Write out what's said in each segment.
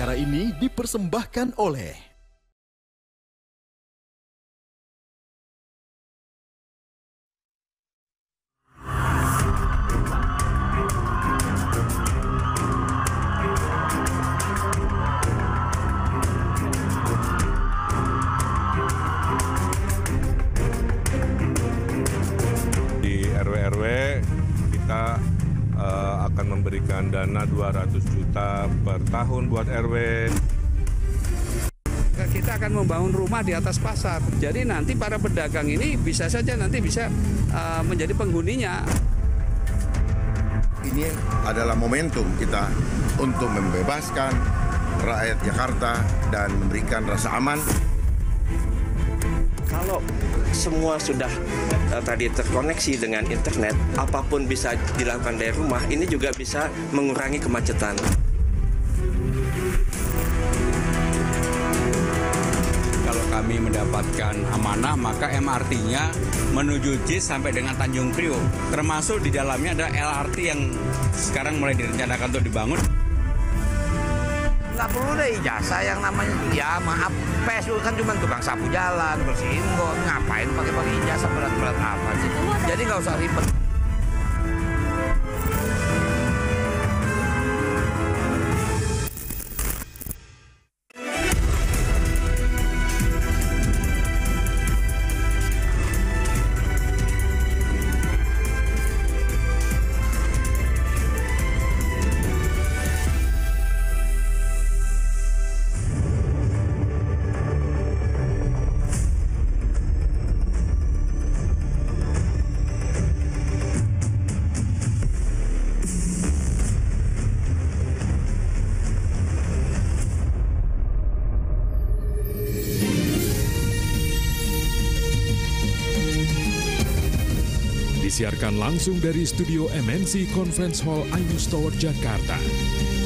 Acara ini dipersembahkan oleh di RW-RW kita akan memberikan dana 200 juta per tahun buat RW. Kita akan membangun rumah di atas pasar. Jadi nanti para pedagang ini bisa saja nanti bisa menjadi penghuninya. Ini adalah momentum kita untuk membebaskan rakyat Jakarta dan memberikan rasa aman. Kalau semua sudah tadi terkoneksi dengan internet, apapun bisa dilakukan dari rumah, ini juga bisa mengurangi kemacetan. Kalau kami mendapatkan amanah, maka MRT-nya menuju JIS sampai dengan Tanjung Priok. Termasuk di dalamnya ada LRT yang sekarang mulai direncanakan untuk dibangun. Nggak perlu deh ijazah yang namanya, ya maaf, PES kan cuma tukang sapu jalan, bersihin got, ngapain pakai ijazah berat-berat apa sih? Jadi nggak usah ribet. Disiarkan langsung dari studio MNC Conference Hall Ainus Tower, Jakarta.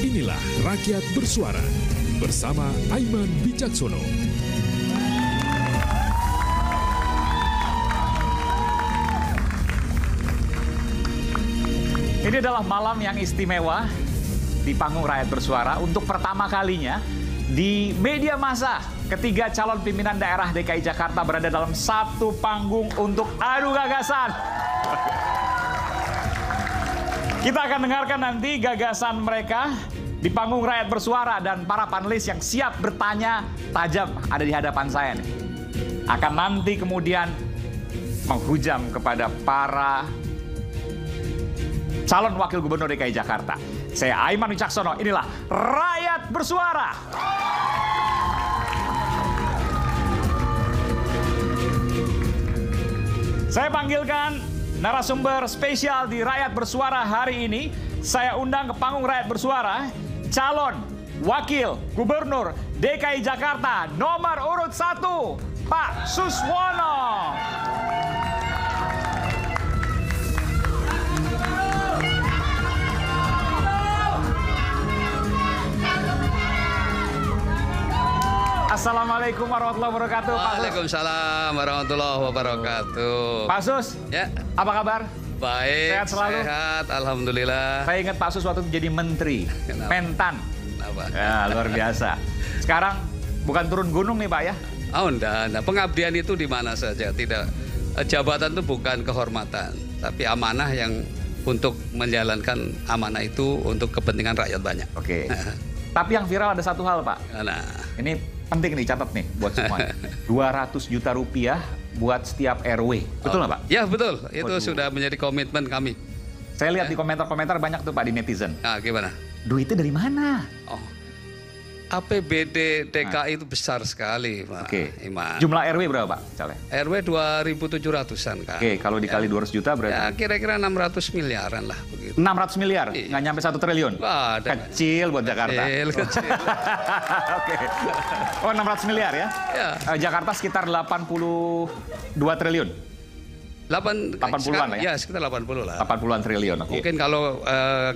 Inilah Rakyat Bersuara bersama Aiman Wicaksono. Ini adalah malam yang istimewa di panggung Rakyat Bersuara untuk pertama kalinya di media massa. Ketiga calon pimpinan daerah DKI Jakarta berada dalam satu panggung untuk adu gagasan. Kita akan dengarkan nanti gagasan mereka di panggung Rakyat Bersuara dan para panelis yang siap bertanya tajam ada di hadapan saya nih. Akan nanti kemudian menghujam kepada para calon wakil gubernur DKI Jakarta. Saya Aiman Wicaksono, inilah Rakyat Bersuara. Saya panggilkan narasumber spesial di Rakyat Bersuara hari ini. Saya undang ke panggung Rakyat Bersuara calon wakil gubernur DKI Jakarta nomor urut 1, Pak Suswono. Assalamualaikum warahmatullahi wabarakatuh. Waalaikumsalam warahmatullahi wabarakatuh. Pak Sus, Ya, apa kabar? baik. Sehat selalu? Sehat, alhamdulillah. Saya ingat Pak Sus waktu jadi menteri, Kenapa? Mentan. Kenapa? Ya, luar biasa. Sekarang bukan turun gunung nih Pak ya? Oh, enggak. Pengabdian itu di mana saja. Tidak, jabatan itu bukan kehormatan, tapi amanah yang untuk menjalankan amanah itu untuk kepentingan rakyat banyak. Oke. Tapi yang viral ada satu hal Pak. Nah, Ini penting nih, catat nih buat semuanya. 200 juta rupiah buat setiap RW. Betul nggak Pak? ya betul. Itu Waduh. sudah menjadi komitmen kami. Saya lihat di komentar-komentar banyak tuh Pak di netizen. Nah, gimana? Duitnya dari mana? Oh, APBD DKI itu besar sekali, Pak Iman. Jumlah RW berapa Pak? Misalnya? RW 2.700-an kan. Oke, kalau dikali 200 juta berarti? Ya kira-kira 600 miliaran lah begitu. 600 miliar? Iya. Nggak nyampe 1 triliun? Wah, ada. Kecil buat Jakarta. Kecil. Oke. Oh, 600 miliar ya? Ya. Jakarta sekitar 82 triliun? 80-an lah ya? Ya, sekitar 80 lah. 80-an triliun, oke. Mungkin kalau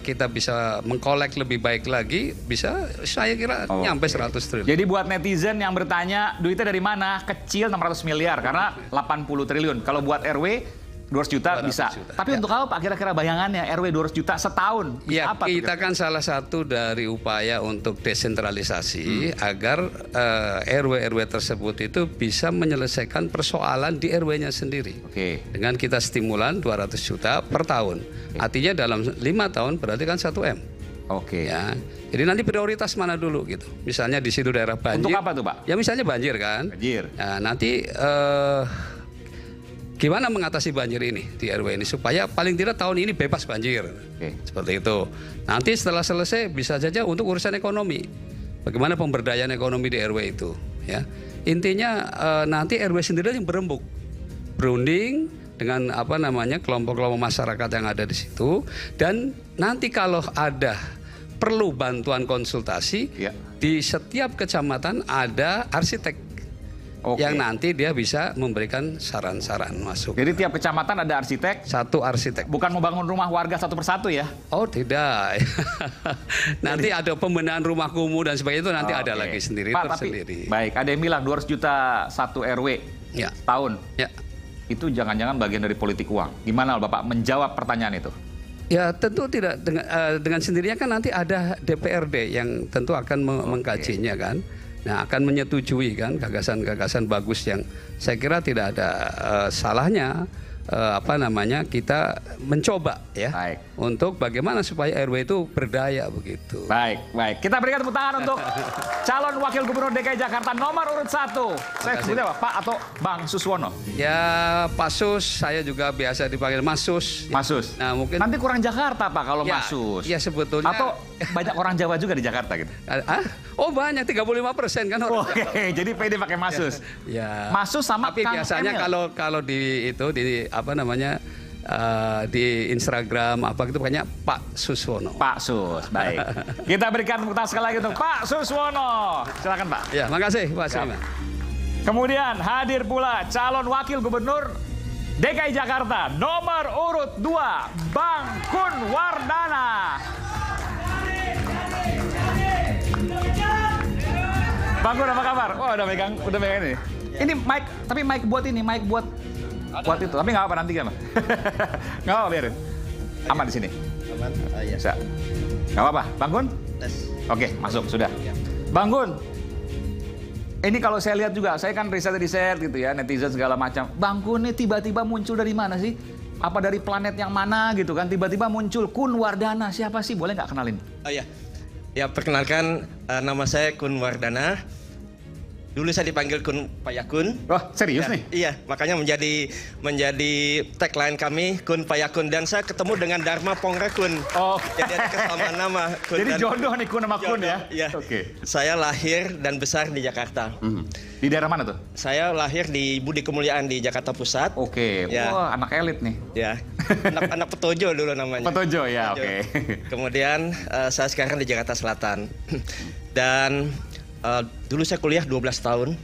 kita bisa mengkolek lebih baik lagi, bisa saya kira nyampe 100 triliun. Jadi buat netizen yang bertanya, duitnya dari mana? Kecil 600 miliar, karena 80 triliun. Kalau buat RW, 200 juta bisa. Tapi untuk apa Pak kira-kira bayangannya RW 200 juta setahun? Ya, apa kita kan salah satu dari upaya untuk desentralisasi agar RW-RW tersebut itu bisa menyelesaikan persoalan di RW-nya sendiri. Dengan kita stimulan 200 juta per tahun. Artinya dalam 5 tahun berarti kan 1 M. Ya. Jadi nanti prioritas mana dulu gitu. Misalnya di situ daerah banjir. Untuk apa tuh Pak? Ya misalnya banjir kan. Banjir. Nah, nanti gimana mengatasi banjir ini di RW ini supaya paling tidak tahun ini bebas banjir. Seperti itu. Nanti setelah selesai bisa saja untuk urusan ekonomi. Bagaimana pemberdayaan ekonomi di RW itu, ya. Intinya nanti RW sendiri yang berembuk. Berunding dengan kelompok-kelompok masyarakat yang ada di situ, dan nanti kalau ada perlu bantuan konsultasi, di setiap kecamatan ada arsitek. Yang nanti dia bisa memberikan saran-saran masuk. Jadi tiap kecamatan ada arsitek? Satu arsitek. Bukan membangun rumah warga satu persatu ya? Oh tidak. Nanti ada pembenahan rumah kumuh dan sebagainya itu nanti ada lagi sendiri. Pak, tersendiri. Baik, ada yang bilang 200 juta satu RW tahun. Ya. Itu jangan-jangan bagian dari politik uang. Gimana Bapak menjawab pertanyaan itu? Ya tentu tidak, dengan sendirinya kan nanti ada DPRD yang tentu akan mengkajinya kan. Nah, akan menyetujui kan gagasan-gagasan bagus yang saya kira tidak ada salahnya kita mencoba ya untuk bagaimana supaya RW itu berdaya begitu. Baik. Kita berikan tepuk tangan untuk calon Wakil Gubernur DKI Jakarta nomor urut 1. Saya sebutnya Pak atau Bang Suswono? Ya Pak Sus, saya juga biasa dipanggil Mas Sus. Mas Sus. Nah, mungkin nanti kurang Jakarta Pak kalau Mas Sus. Ya sebetulnya. Atau banyak orang Jawa juga di Jakarta gitu. Oh banyak, 35% kan orang. Oke, jadi PD pakai Mas Sus. Ya. Mas Sus sama tapi Kang biasanya Emil. kalau di di Instagram gitu banyak Pak Suswono. Pak Sus, baik. Kita berikan tepuk tangan sekali lagi untuk Pak Suswono. Silakan Pak. Ya, makasih Pak Sulaiman. Kemudian hadir pula calon Wakil Gubernur DKI Jakarta nomor urut 2, Bang Kun Wardana. Bang Kun, apa kabar? Oh, udah megang ini. Ini mic, tapi mic buat itu. Tapi nggak apa nanti kan? Nggak apa, biarin. Aman di sini. Aman. Iya. Bisa. Nggak apa-apa. Bang Kun? Oke, masuk sudah. Bang Kun, ini kalau saya lihat juga, saya kan riset gitu ya, netizen segala macam. Bang Kun ini tiba-tiba muncul dari mana sih? Apa dari planet yang mana gitu kan? Tiba-tiba muncul Kun Wardana. Siapa sih? Boleh nggak kenalin? Oh iya. Ya, perkenalkan nama saya Kun Wardana. Dulu saya dipanggil Kun Payakun. Wah, serius nih? Iya, makanya menjadi tagline kami Kun Payakun, dan saya ketemu dengan Dharma Pongrakun. Jadi ada kesamaan nama. Kun. Jadi jodoh nih Kun sama Kun ya? Iya. Saya lahir dan besar di Jakarta. Di daerah mana tuh? Saya lahir di Budi Kemuliaan di Jakarta Pusat. Ya. Wah, anak elit nih. Ya, anak Petojo dulu namanya. Petojo ya, Kemudian saya sekarang di Jakarta Selatan. Dan dulu saya kuliah 12 tahun.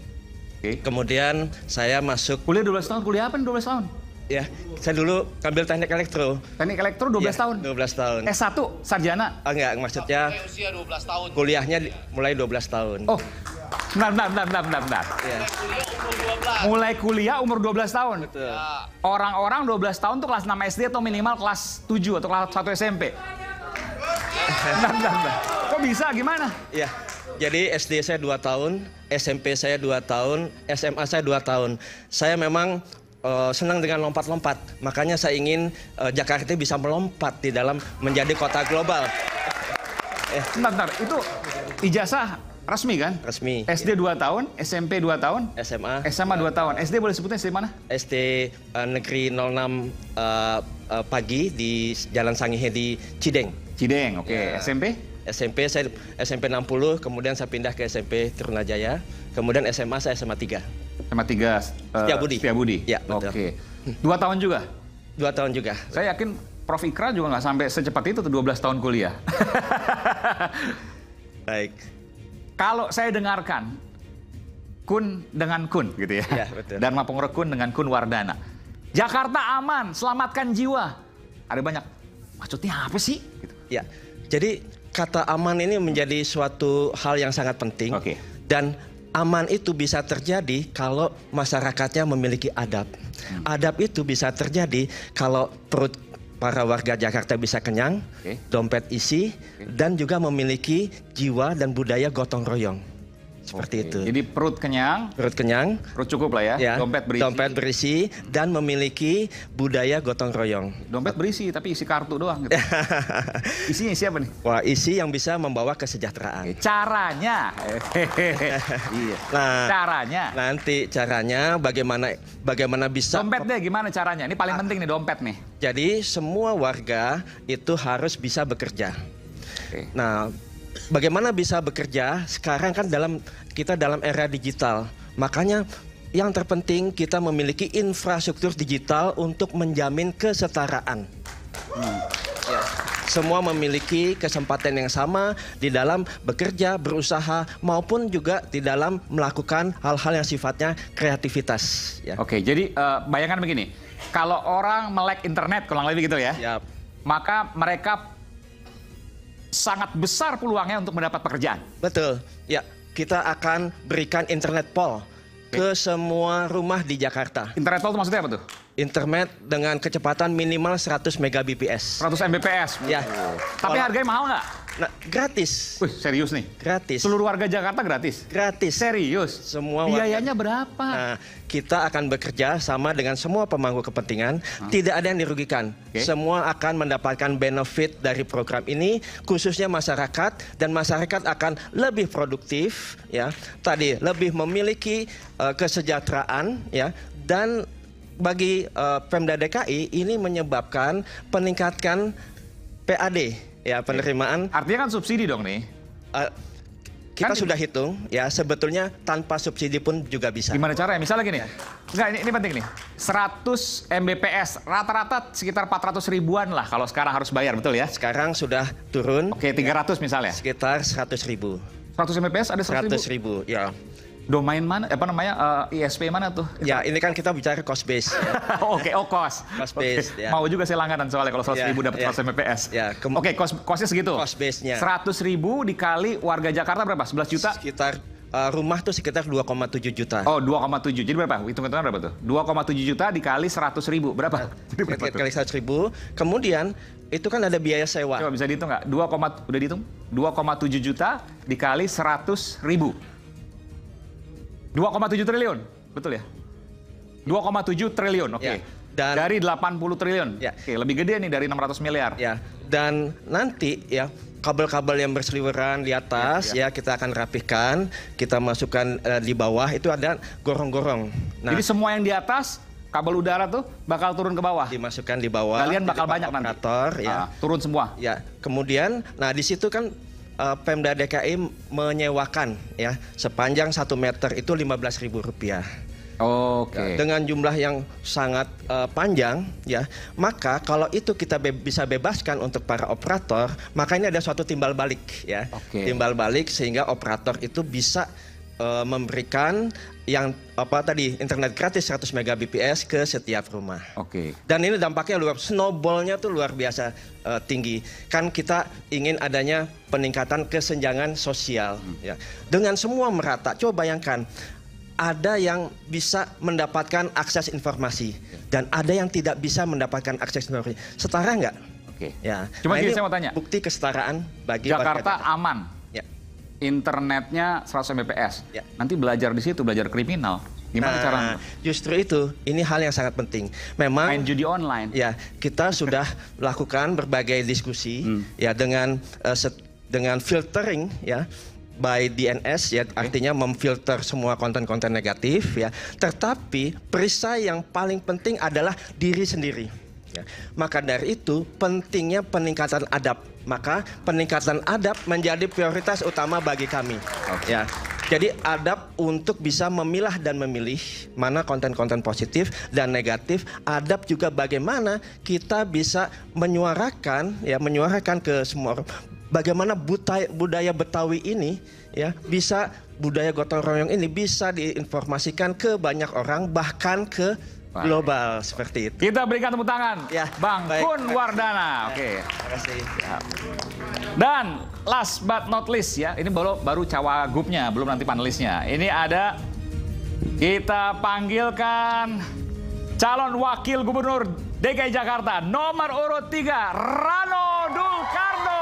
Kemudian saya masuk. Kuliah 12 tahun? Kuliah apa nih 12 tahun? Ya, saya dulu ambil teknik elektro. Teknik elektro 12 tahun? 12 tahun. S1, sarjana? Enggak, maksudnya usia 12 tahun. Kuliahnya mulai 12 tahun. Oh, bentar. Ya. Mulai kuliah umur 12 tahun? Betul. Orang-orang 12 tahun tuh kelas 6 SD atau minimal kelas 7 atau kelas 1 SMP? Bentar. Kok bisa? Gimana? Iya. Jadi SD saya 2 tahun, SMP saya 2 tahun, SMA saya 2 tahun. Saya memang senang dengan lompat-lompat. Makanya saya ingin Jakarta bisa melompat di dalam menjadi kota global. Bentar, itu ijazah resmi kan? Resmi. SD 2 tahun, SMP 2 tahun, SMA 2 tahun. SD boleh sebutnya SD mana? SD Negeri 06 Pagi di Jalan Sangihe di Cideng. Cideng, oke. SMP? SMP saya SMP 60, kemudian saya pindah ke SMP Trunajaya, kemudian SMA saya SMA 3. SMA 3 Setiabudi. Ya, betul. Oke. 2 tahun juga? 2 tahun juga. Saya yakin Prof Ikra juga nggak sampai secepat itu tuh 12 tahun kuliah. Baik. Kalau saya dengarkan Kun dengan Kun gitu ya. Ya, betul. Dharma Pongrakun dengan Kun Wardana. Jakarta aman, selamatkan jiwa. Ada banyak. Maksudnya apa sih? Gitu. Ya. Jadi kata aman ini menjadi suatu hal yang sangat penting. Dan aman itu bisa terjadi kalau masyarakatnya memiliki adab. Adab itu bisa terjadi kalau perut para warga Jakarta bisa kenyang, dompet isi, dan juga memiliki jiwa dan budaya gotong royong. Seperti itu. Jadi perut kenyang, perut cukup lah ya, dompet berisi, dan memiliki budaya gotong royong. Dompet berisi tapi isi kartu doang gitu. Isinya siapa nih? Wah, isi yang bisa membawa kesejahteraan. Caranya. Iya. Nah, caranya bagaimana bisa dompet deh, gimana caranya? Ini paling penting nih dompet nih. Jadi semua warga itu harus bisa bekerja. Nah, bagaimana bisa bekerja? Sekarang kan kita dalam era digital. Makanya yang terpenting kita memiliki infrastruktur digital untuk menjamin kesetaraan. Ya, semua memiliki kesempatan yang sama di dalam bekerja, berusaha, maupun juga di dalam melakukan hal-hal yang sifatnya kreativitas. Ya. Oke, jadi bayangkan begini. Kalau orang melek internet, kurang lebih gitu ya. Maka mereka sangat besar peluangnya untuk mendapat pekerjaan. Betul. Ya, kita akan berikan internet pol ke semua rumah di Jakarta. Internet pol itu maksudnya apa tuh? Internet dengan kecepatan minimal 100 Mbps. 100 Mbps? Ya. Tapi harganya mahal nggak? Nah, gratis. Wih, serius nih? Gratis. Seluruh warga Jakarta gratis? Gratis. Serius? Semua warga. Biayanya berapa? Nah, kita akan bekerja sama dengan semua pemangku kepentingan. Tidak ada yang dirugikan. Semua akan mendapatkan benefit dari program ini, khususnya masyarakat, dan masyarakat akan lebih produktif, ya. Tadi lebih memiliki kesejahteraan, ya, dan bagi Pemda DKI ini menyebabkan peningkatkan PAD, ya, penerimaan. Artinya kan subsidi dong nih. Kita sudah hitung, ya, sebetulnya tanpa subsidi pun juga bisa. Gimana caranya? Misalnya gini, enggak, ini penting nih. 100 Mbps, rata-rata sekitar 400 ribuan lah kalau sekarang harus bayar, betul ya? Sekarang sudah turun. Oke, 300 misalnya? Sekitar 100 ribu. 100 Mbps ada 100 ribu, ya. Domain mana, ISP mana tuh? Ya, ini kan kita bicara cost base. Ya. Oke, cost. Cost base, ya. Mau juga saya langganan soalnya kalau 100 ribu dapat 100 Mbps. Ya, Oke, costnya segitu? Cost base-nya. 100 ribu dikali warga Jakarta berapa? 11 juta? Sekitar, rumah tuh sekitar 2,7 juta. Oh, 2,7. Jadi berapa? Hitung-hitungan berapa tuh? 2,7 juta dikali 100 ribu. Berapa? Jadi berapa tuh? Kali 100 ribu. Kemudian, itu kan ada biaya sewa. Coba bisa dihitung nggak? Udah dihitung? 2,7 juta dikali 100 ribu. 2,7 triliun, betul ya? 2,7 triliun, oke. Ya, dan dari 80 triliun, oke, lebih gede nih dari 600 miliar. Ya, dan nanti ya kabel-kabel yang berseliweran di atas ya kita akan rapihkan, kita masukkan di bawah itu ada gorong-gorong. Nah, jadi semua yang di atas kabel udara tuh bakal turun ke bawah. Dimasukkan di bawah. Kalian bakal banyak operator, nanti. Ya. Turun semua. Ya, kemudian, nah di situ kan Pemda DKI menyewakan ya sepanjang 1 meter itu Rp15.000. Oke. Ya, dengan jumlah yang sangat panjang ya, maka kalau itu kita bisa bebaskan untuk para operator, maka ini ada suatu timbal balik ya. Timbal balik sehingga operator itu bisa memberikan yang internet gratis 100 Mbps ke setiap rumah. Dan ini dampaknya snowballnya tuh luar biasa tinggi. Kan kita ingin adanya peningkatan kesenjangan sosial ya. Dengan semua merata, coba bayangkan ada yang bisa mendapatkan akses informasi dan ada yang tidak bisa mendapatkan akses informasi. Setara nggak? Ya. Cuma saya mau tanya. Bukti kesetaraan bagi Jakarta aman. Internetnya 100 Mbps. Nanti belajar di situ, belajar kriminal. Gimana caranya? Justru itu, ini hal yang sangat penting. Memang main judi online. Ya, kita sudah lakukan berbagai diskusi ya dengan filtering ya by DNS ya, artinya memfilter semua konten-konten negatif ya. Tetapi perisai yang paling penting adalah diri sendiri. Ya. Maka dari itu pentingnya peningkatan adab. Maka peningkatan adab menjadi prioritas utama bagi kami. Ya. Jadi adab untuk bisa memilah dan memilih mana konten-konten positif dan negatif. Adab juga bagaimana kita bisa menyuarakan ke semua orang bagaimana budaya Betawi ini ya bisa budaya gotong royong ini bisa diinformasikan ke banyak orang bahkan ke global seperti itu. Kita berikan tepuk tangan, Bang Kun Wardana. Oke. Terima kasih. Dan last but not least ya, ini baru cawagupnya, belum nanti panelisnya. Ini ada, kita panggilkan calon wakil gubernur DKI Jakarta nomor urut 3, Rano Dulkarno.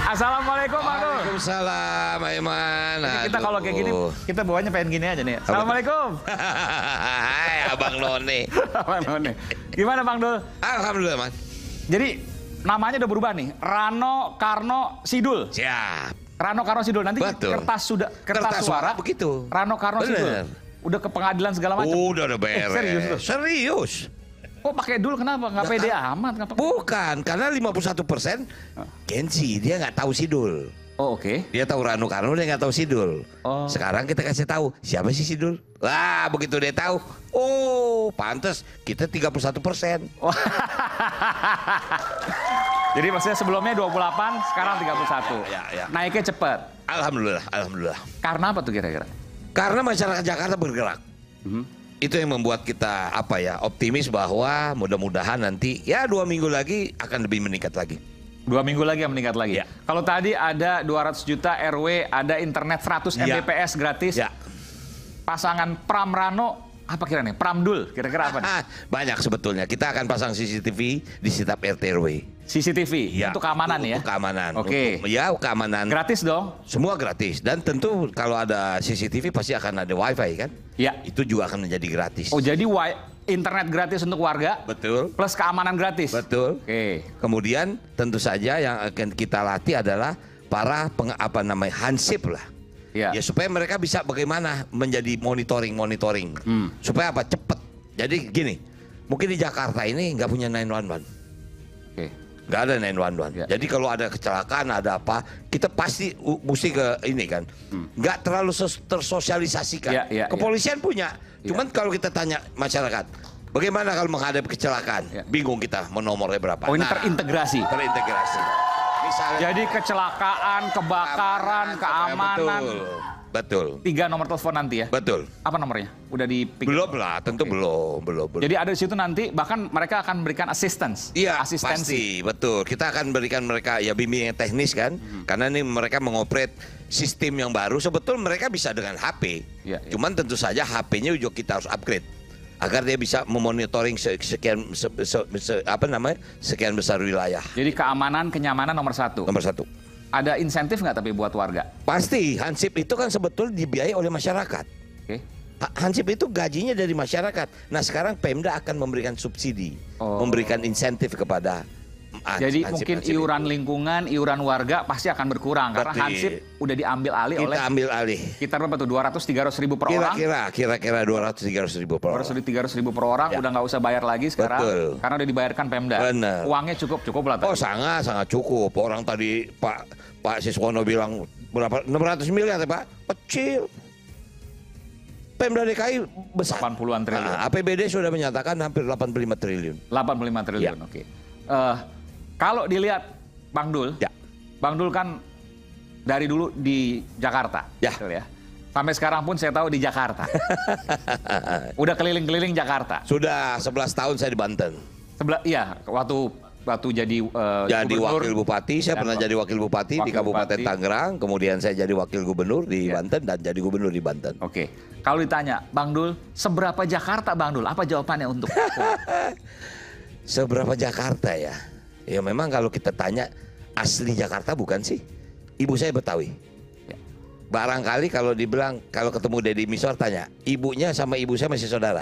Assalamualaikum, Bang Dul. Waalaikumsalam, Aiman. Kita kalau kayak gini, kita bawanya pengen gini aja nih. Assalamualaikum. Hai, Abang None. Abang None. Gimana, Bang Dul? Alhamdulillah, Mas. Jadi namanya udah berubah nih, Rano Karno Sidul. Siap. Rano Karno Sidul, nanti Betul. kertas suara begitu. Rano Karno Sidul. Udah ke pengadilan segala macam. Udah beres. Serius tuh? Serius. Kok pakai dul kenapa? Nggak pede amat? Bukan, karena 51% gengsi, dia nggak tahu Sidul. Oh, oke. Dia tahu Rano Karno, dia nggak tahu Sidul. Oh. Sekarang kita kasih tahu siapa sih Sidul. Wah, begitu dia tahu, oh pantes kita 31%. Oh. Jadi maksudnya sebelumnya 28, sekarang 31. Ya. Naiknya cepat. Alhamdulillah. Karena apa tuh kira-kira? Karena masyarakat Jakarta bergerak. Itu yang membuat kita optimis bahwa mudah-mudahan nanti ya 2 minggu lagi akan lebih meningkat lagi. 2 minggu lagi yang meningkat lagi. Ya. Kalau tadi ada 200 juta RW, ada internet 100 Mbps gratis. Ya. Pasangan Pram Rano, apa kira nih? Pramdul, kira-kira apa nih? Banyak sebetulnya. Kita akan pasang CCTV di setiap RT RW. CCTV Ya, untuk keamanan ya? Untuk keamanan. Oke. Ya, keamanan. Gratis dong? Semua gratis. Dan tentu kalau ada CCTV pasti akan ada WiFi kan? Ya. Itu juga akan menjadi gratis. Oh, jadi internet gratis untuk warga? Betul. Plus keamanan gratis? Betul. Oke. Kemudian tentu saja yang akan kita latih adalah para hansip lah. Ya. Ya supaya mereka bisa bagaimana menjadi monitoring. Supaya apa? Cepat. Jadi gini, mungkin di Jakarta ini nggak punya 911. Oke. Nggak ada 911. Ya. Jadi kalau ada kecelakaan, ada apa, kita pasti mesti ke ini kan. Nggak terlalu tersosialisasikan. Ya. Kepolisian punya. Cuman kalau kita tanya masyarakat, bagaimana kalau menghadapi kecelakaan? Ya. Bingung kita nomornya berapa. Oh, ini terintegrasi? Terintegrasi. Misalnya, jadi kecelakaan, kebakaran, keamanan. Betul. 3 nomor telepon nanti ya? Betul. Apa nomornya? Udah dipikir? Belum lah, tentu belum. Jadi ada di situ nanti, bahkan mereka akan memberikan assistance. Iya, asistensi. pasti, betul. Kita akan berikan mereka ya bimbingan teknis kan, karena ini mereka mengoperate sistem yang baru. Sebetulnya mereka bisa dengan HP, cuman tentu saja HP-nya juga kita harus upgrade agar dia bisa memonitoring sekian besar wilayah. Jadi keamanan, kenyamanan nomor 1. Nomor 1. Ada insentif nggak tapi buat warga? Pasti, hansip itu kan sebetulnya dibiayai oleh masyarakat. Oke. Hansip itu gajinya dari masyarakat. Nah sekarang Pemda akan memberikan subsidi, memberikan insentif kepada jadi mungkin iuran lingkungan, iuran warga pasti akan berkurang. Karena hansip udah diambil alih oleh... Kita ambil alih. Kita berapa tuh? 200-300 ribu per orang? Kira-kira 200-300 ribu per orang. 200-300 ribu per orang, udah nggak usah bayar lagi sekarang. Betul. Karena udah dibayarkan Pemda. Benar. Uangnya cukup lah. Oh sangat cukup. Orang tadi Pak Siswono bilang berapa? 600 miliar ya Pak? Kecil. Pemda DKI besar. 80-an triliun. APBD sudah menyatakan hampir 85 triliun. 85 triliun, Ya. oke. Kalau dilihat Bang Dul, Bang Dul kan dari dulu di Jakarta, betul ya. Sampai sekarang pun saya tahu di Jakarta. Udah keliling-keliling Jakarta. Sudah 11 tahun saya di Banten. Iya, waktu jadi wakil bupati, saya pernah jadi wakil bupati di Kabupaten Tangerang, kemudian saya jadi wakil gubernur di Banten dan jadi gubernur di Banten. Oke. Kalau ditanya, Bang Dul, seberapa Jakarta Bang Dul? Apa jawabannya untuk? Seberapa Jakarta ya? Ya memang kalau kita tanya asli Jakarta bukan sih? Ibu saya Betawi. Barangkali kalau dibilang, kalau ketemu Deddy Miswar tanya, ibunya sama ibu saya masih saudara.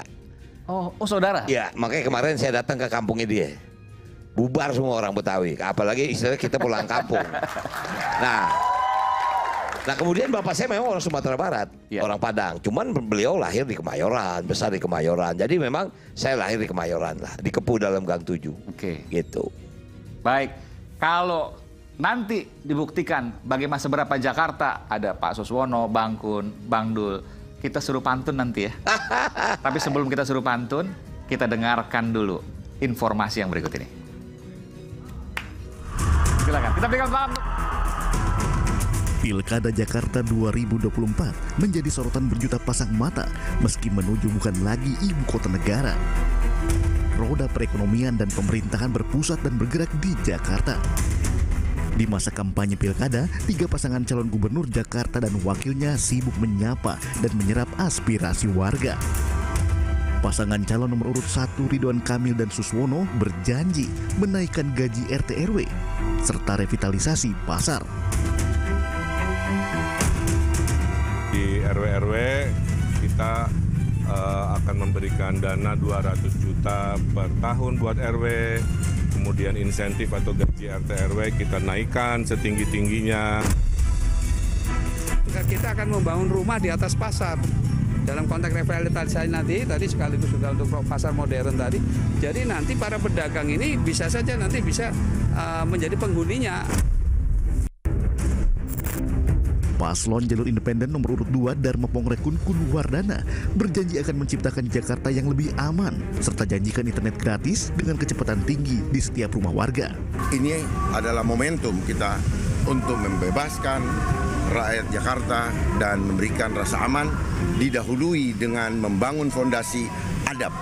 Oh saudara? Ya, makanya kemarin saya datang ke kampungnya dia. Bubar semua orang Betawi, apalagi istilahnya kita pulang kampung. Nah kemudian bapak saya memang orang Sumatera Barat, orang Padang. Cuman beliau lahir di Kemayoran, besar di Kemayoran. Jadi memang saya lahir di Kemayoran lah, di Kepu dalam Gang 7. Oke. Gitu. Baik, kalau nanti dibuktikan bagaimana seberapa Jakarta, ada Pak Suswono, Bang Kun, Bang Dul, kita suruh pantun nanti ya. Tapi sebelum kita suruh pantun, kita dengarkan dulu informasi yang berikut ini. Silakan, kita berikan selamat. Pilkada Jakarta 2024 menjadi sorotan berjuta pasang mata meski menuju bukan lagi ibu kota negara. Roda perekonomian dan pemerintahan berpusat dan bergerak di Jakarta. Di masa kampanye Pilkada, 3 pasangan calon gubernur Jakarta dan wakilnya sibuk menyapa dan menyerap aspirasi warga. Pasangan calon nomor urut 1 Ridwan Kamil dan Suswono berjanji menaikkan gaji RT RW serta revitalisasi pasar. Di RW-RW kita akan memberikan dana 200 juta per tahun buat RW, kemudian insentif atau gaji RT RW kita naikkan setinggi-tingginya. Kita akan membangun rumah di atas pasar. Dalam konteks revitalisasi nanti, tadi sekaligus juga untuk pasar modern tadi. Jadi nanti para pedagang ini bisa saja nanti bisa menjadi penghuninya. Paslon jalur independen nomor urut 2 Dharma Pongrekun Kuluwardana berjanji akan menciptakan Jakarta yang lebih aman serta janjikan internet gratis dengan kecepatan tinggi di setiap rumah warga. Ini adalah momentum kita untuk membebaskan rakyat Jakarta dan memberikan rasa aman, didahului dengan membangun fondasi adab.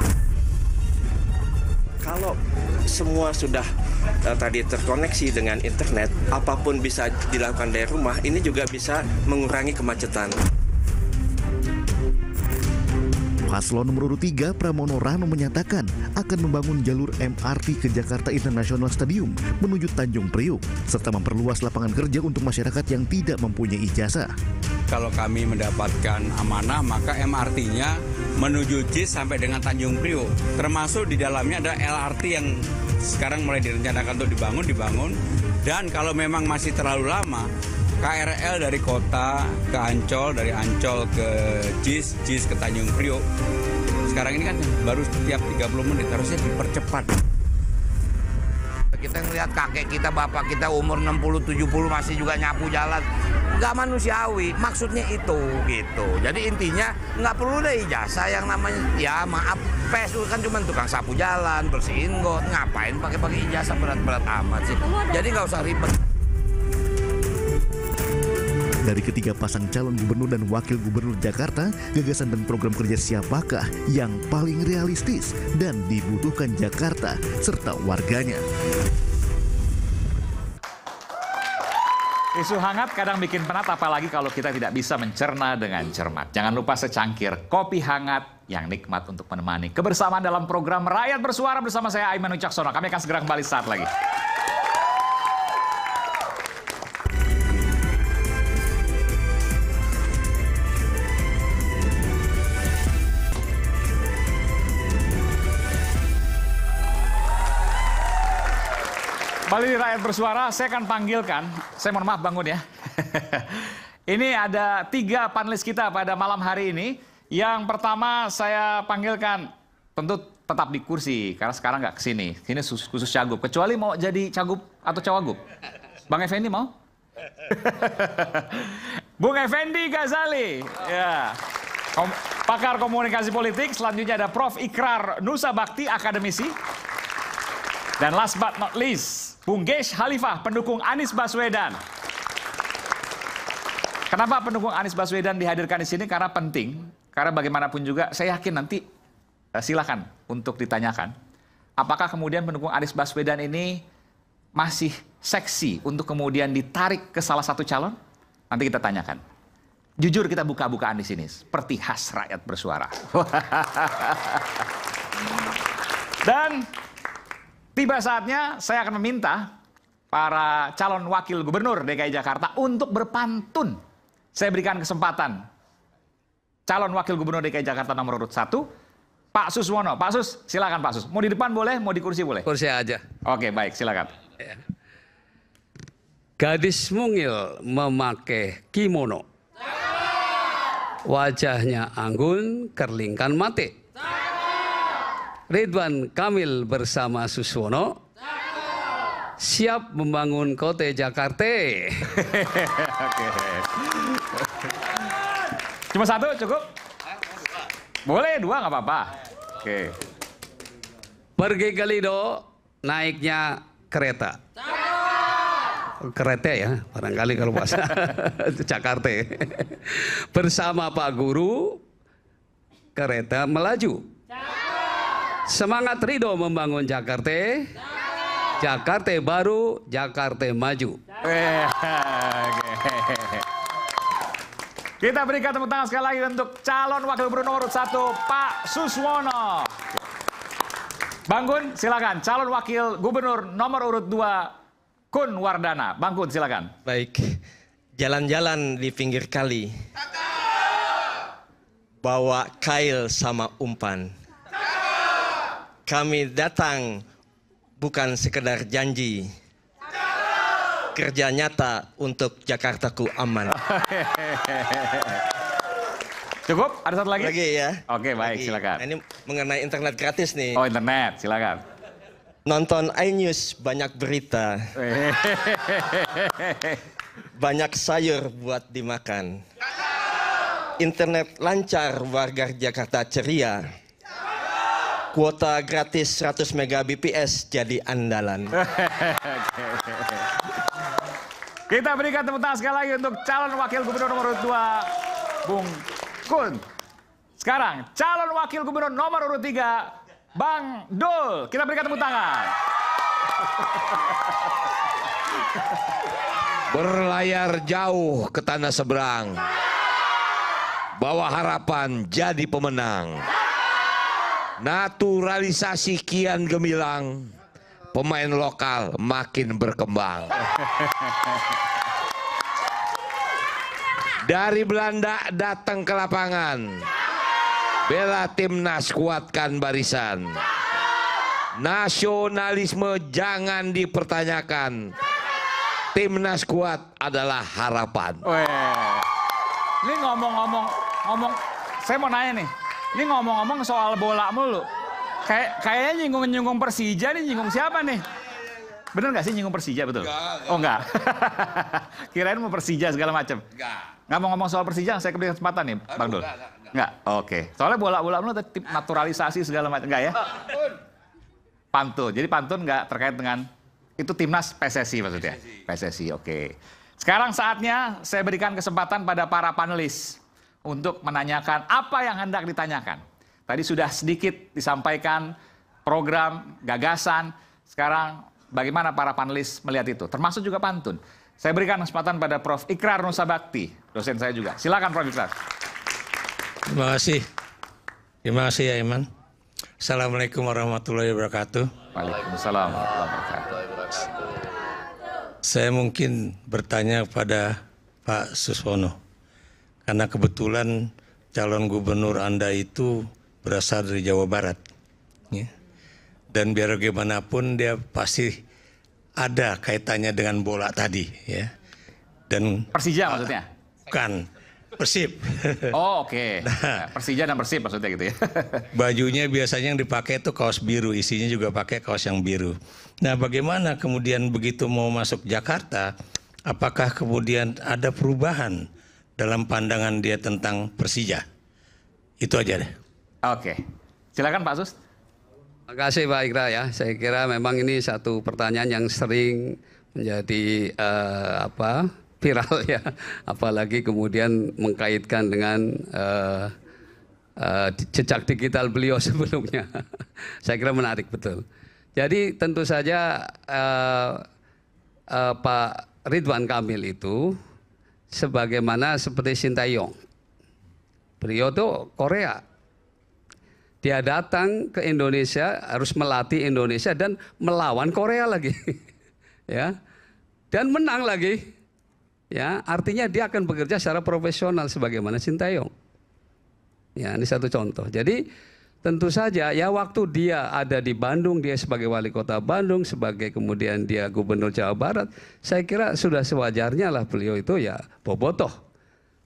Kalau semua sudah tadi terkoneksi dengan internet, apapun bisa dilakukan dari rumah, ini juga bisa mengurangi kemacetan. Paslon nomor urut 3 Pramono Rano menyatakan akan membangun jalur MRT ke Jakarta International Stadium menuju Tanjung Priuk serta memperluas lapangan kerja untuk masyarakat yang tidak mempunyai ijazah. Kalau kami mendapatkan amanah, maka MRT-nya menuju JIS sampai dengan Tanjung Priok. Termasuk di dalamnya ada LRT yang sekarang mulai direncanakan untuk dibangun. Dan kalau memang masih terlalu lama, KRL dari kota ke Ancol, dari Ancol ke JIS, JIS ke Tanjung Priok. Sekarang ini kan baru setiap 30 menit, harusnya dipercepat. Kita ngelihat kakek kita, bapak kita umur 60-70 masih juga nyapu jalan. Nggak manusiawi, maksudnya itu gitu. Jadi intinya nggak perlu deh ijazah yang namanya, ya maaf, PES kan cuma tukang sapu jalan, bersihin got, ngapain pakai ijazah berat-berat amat sih. Jadi nggak usah ribet. Dari ketiga pasang calon gubernur dan wakil gubernur Jakarta, gagasan dan program kerja siapakah yang paling realistis dan dibutuhkan Jakarta serta warganya? Isu hangat kadang bikin penat, apalagi kalau kita tidak bisa mencerna dengan cermat. Jangan lupa secangkir kopi hangat yang nikmat untuk menemani kebersamaan dalam program Rakyat Bersuara bersama saya Aiman Wicaksono. Kami akan segera kembali saat lagi. Kembali di Rakyat Bersuara, saya akan panggilkan, saya mohon maaf bangun ya. Ini ada 3 panelis kita pada malam hari ini. Yang pertama saya panggilkan, tentu tetap di kursi, karena sekarang nggak kesini. Ini khusus cagup, kecuali mau jadi cagup atau cawagup. Bang Effendi mau? Bung Effendi Ghazali, ya. Pakar komunikasi politik. Selanjutnya ada Prof. Ikrar Nusa Bakti, akademisi. Dan last but not least, Bung Gesh Khalifah, pendukung Anies Baswedan. Kenapa pendukung Anies Baswedan dihadirkan di sini? Karena penting. Karena bagaimanapun juga, saya yakin nanti silakan untuk ditanyakan. Apakah kemudian pendukung Anies Baswedan ini masih seksi untuk kemudian ditarik ke salah satu calon? Nanti kita tanyakan. Jujur kita buka-bukaan di sini, seperti khas Rakyat Bersuara. Dan tiba saatnya saya akan meminta para calon wakil gubernur DKI Jakarta untuk berpantun. Saya berikan kesempatan calon wakil gubernur DKI Jakarta nomor urut 1, Pak Suswono. Pak Sus, silakan Pak Sus. Mau di depan boleh, mau di kursi boleh? Kursi aja. Oke, baik, silakan. Gadis mungil memakai kimono. Wajahnya anggun, kerlingkan mate. Ridwan Kamil bersama Suswono siap membangun kota Jakarta. Cuma 1 cukup? Boleh 2 nggak apa-apa. Oke. Pergi ke Lido, naiknya kereta. kereta ya, barangkali kalau bahasa Jakarta. Bersama Pak Guru, kereta melaju. Semangat Ridho membangun Jakarta. Jakarta baru, Jakarta maju. Kita berikan tepuk tangan sekali lagi untuk calon wakil gubernur nomor 1 Pak Suswono. Bang Gun, silakan. Calon wakil gubernur nomor urut 2 Kun Wardana. Bang Kun, silakan. Baik, jalan-jalan di pinggir kali. Bawa kail sama umpan. Kami datang bukan sekedar janji. Kerja nyata untuk Jakartaku aman. Cukup? Ada satu lagi? Lagi ya. Oke, baik, silakan. Ini mengenai internet gratis nih. Oh, internet, silakan. Nonton iNews banyak berita. Banyak sayur buat dimakan. Internet lancar, warga Jakarta ceria. Kuota gratis 100 Mbps jadi andalan. Kita berikan tepuk tangan sekali lagi untuk calon wakil gubernur nomor 2 Bung Kun. Sekarang calon wakil gubernur nomor urut 3 Bang Dul. Kita berikan tepuk tangan. Berlayar jauh ke tanah seberang, bawa harapan jadi pemenang. Naturalisasi kian gemilang, pemain lokal makin berkembang. Dari Belanda datang ke lapangan, bela timnas kuatkan barisan. Nasionalisme jangan dipertanyakan, timnas kuat adalah harapan. Ini ngomong-ngomong, saya mau nanya nih. Ini ngomong-ngomong soal bola mulu. Kayaknya nyinggung Persija nih, nyinggung siapa nih? Bener nggak sih nyinggung Persija, betul? Enggak. Oh enggak. Kirain mau Persija segala macam. Nggak mau ngomong soal Persija, saya beri kesempatan nih, Bang Dul. Enggak. Oke. Soalnya bola mulu tip naturalisasi segala macam, enggak ya? Pantun. Jadi pantun nggak terkait dengan itu timnas PSSI maksudnya. PSSI, oke. Sekarang saatnya saya berikan kesempatan pada para panelis untuk menanyakan apa yang hendak ditanyakan. Tadi sudah sedikit disampaikan program, gagasan. Sekarang bagaimana para panelis melihat itu? Termasuk juga pantun. Saya berikan kesempatan pada Prof. Ikrar Nusabakti, dosen saya juga. Silakan Prof. Ikrar. Terima kasih. Terima kasih ya Iman. Assalamualaikum warahmatullahi wabarakatuh. Waalaikumsalam warahmatullahi wabarakatuh. Saya mungkin bertanya kepada Pak Suswono. Karena kebetulan calon gubernur Anda itu berasal dari Jawa Barat. Ya. Dan biar bagaimanapun dia pasti ada kaitannya dengan bola tadi. Ya. Dan Persija maksudnya? Bukan, Persib. Oh oke. Nah, Persija dan Persib maksudnya gitu ya. Bajunya biasanya yang dipakai itu kaos biru, isinya juga pakai kaos yang biru. Nah bagaimana kemudian begitu mau masuk Jakarta, apakah kemudian ada perubahan dalam pandangan dia tentang Persija? Itu aja deh. Oke. Silakan Pak Sus. Terima kasih Pak Ikra ya. Saya kira memang ini satu pertanyaan yang sering menjadi viral ya. Apalagi kemudian mengkaitkan dengan jejak digital beliau sebelumnya. Saya kira menarik betul. Jadi tentu saja Pak Ridwan Kamil itu sebagaimana seperti Sintayong. Beliau tuh Korea. Dia datang ke Indonesia, harus melatih Indonesia dan melawan Korea lagi. Ya. Dan menang lagi. Ya, artinya dia akan bekerja secara profesional sebagaimana Sintayong. Ya, ini satu contoh. Jadi tentu saja ya waktu dia ada di Bandung, dia sebagai wali kota Bandung, sebagai kemudian dia gubernur Jawa Barat, saya kira sudah sewajarnya lah beliau itu ya bobotoh.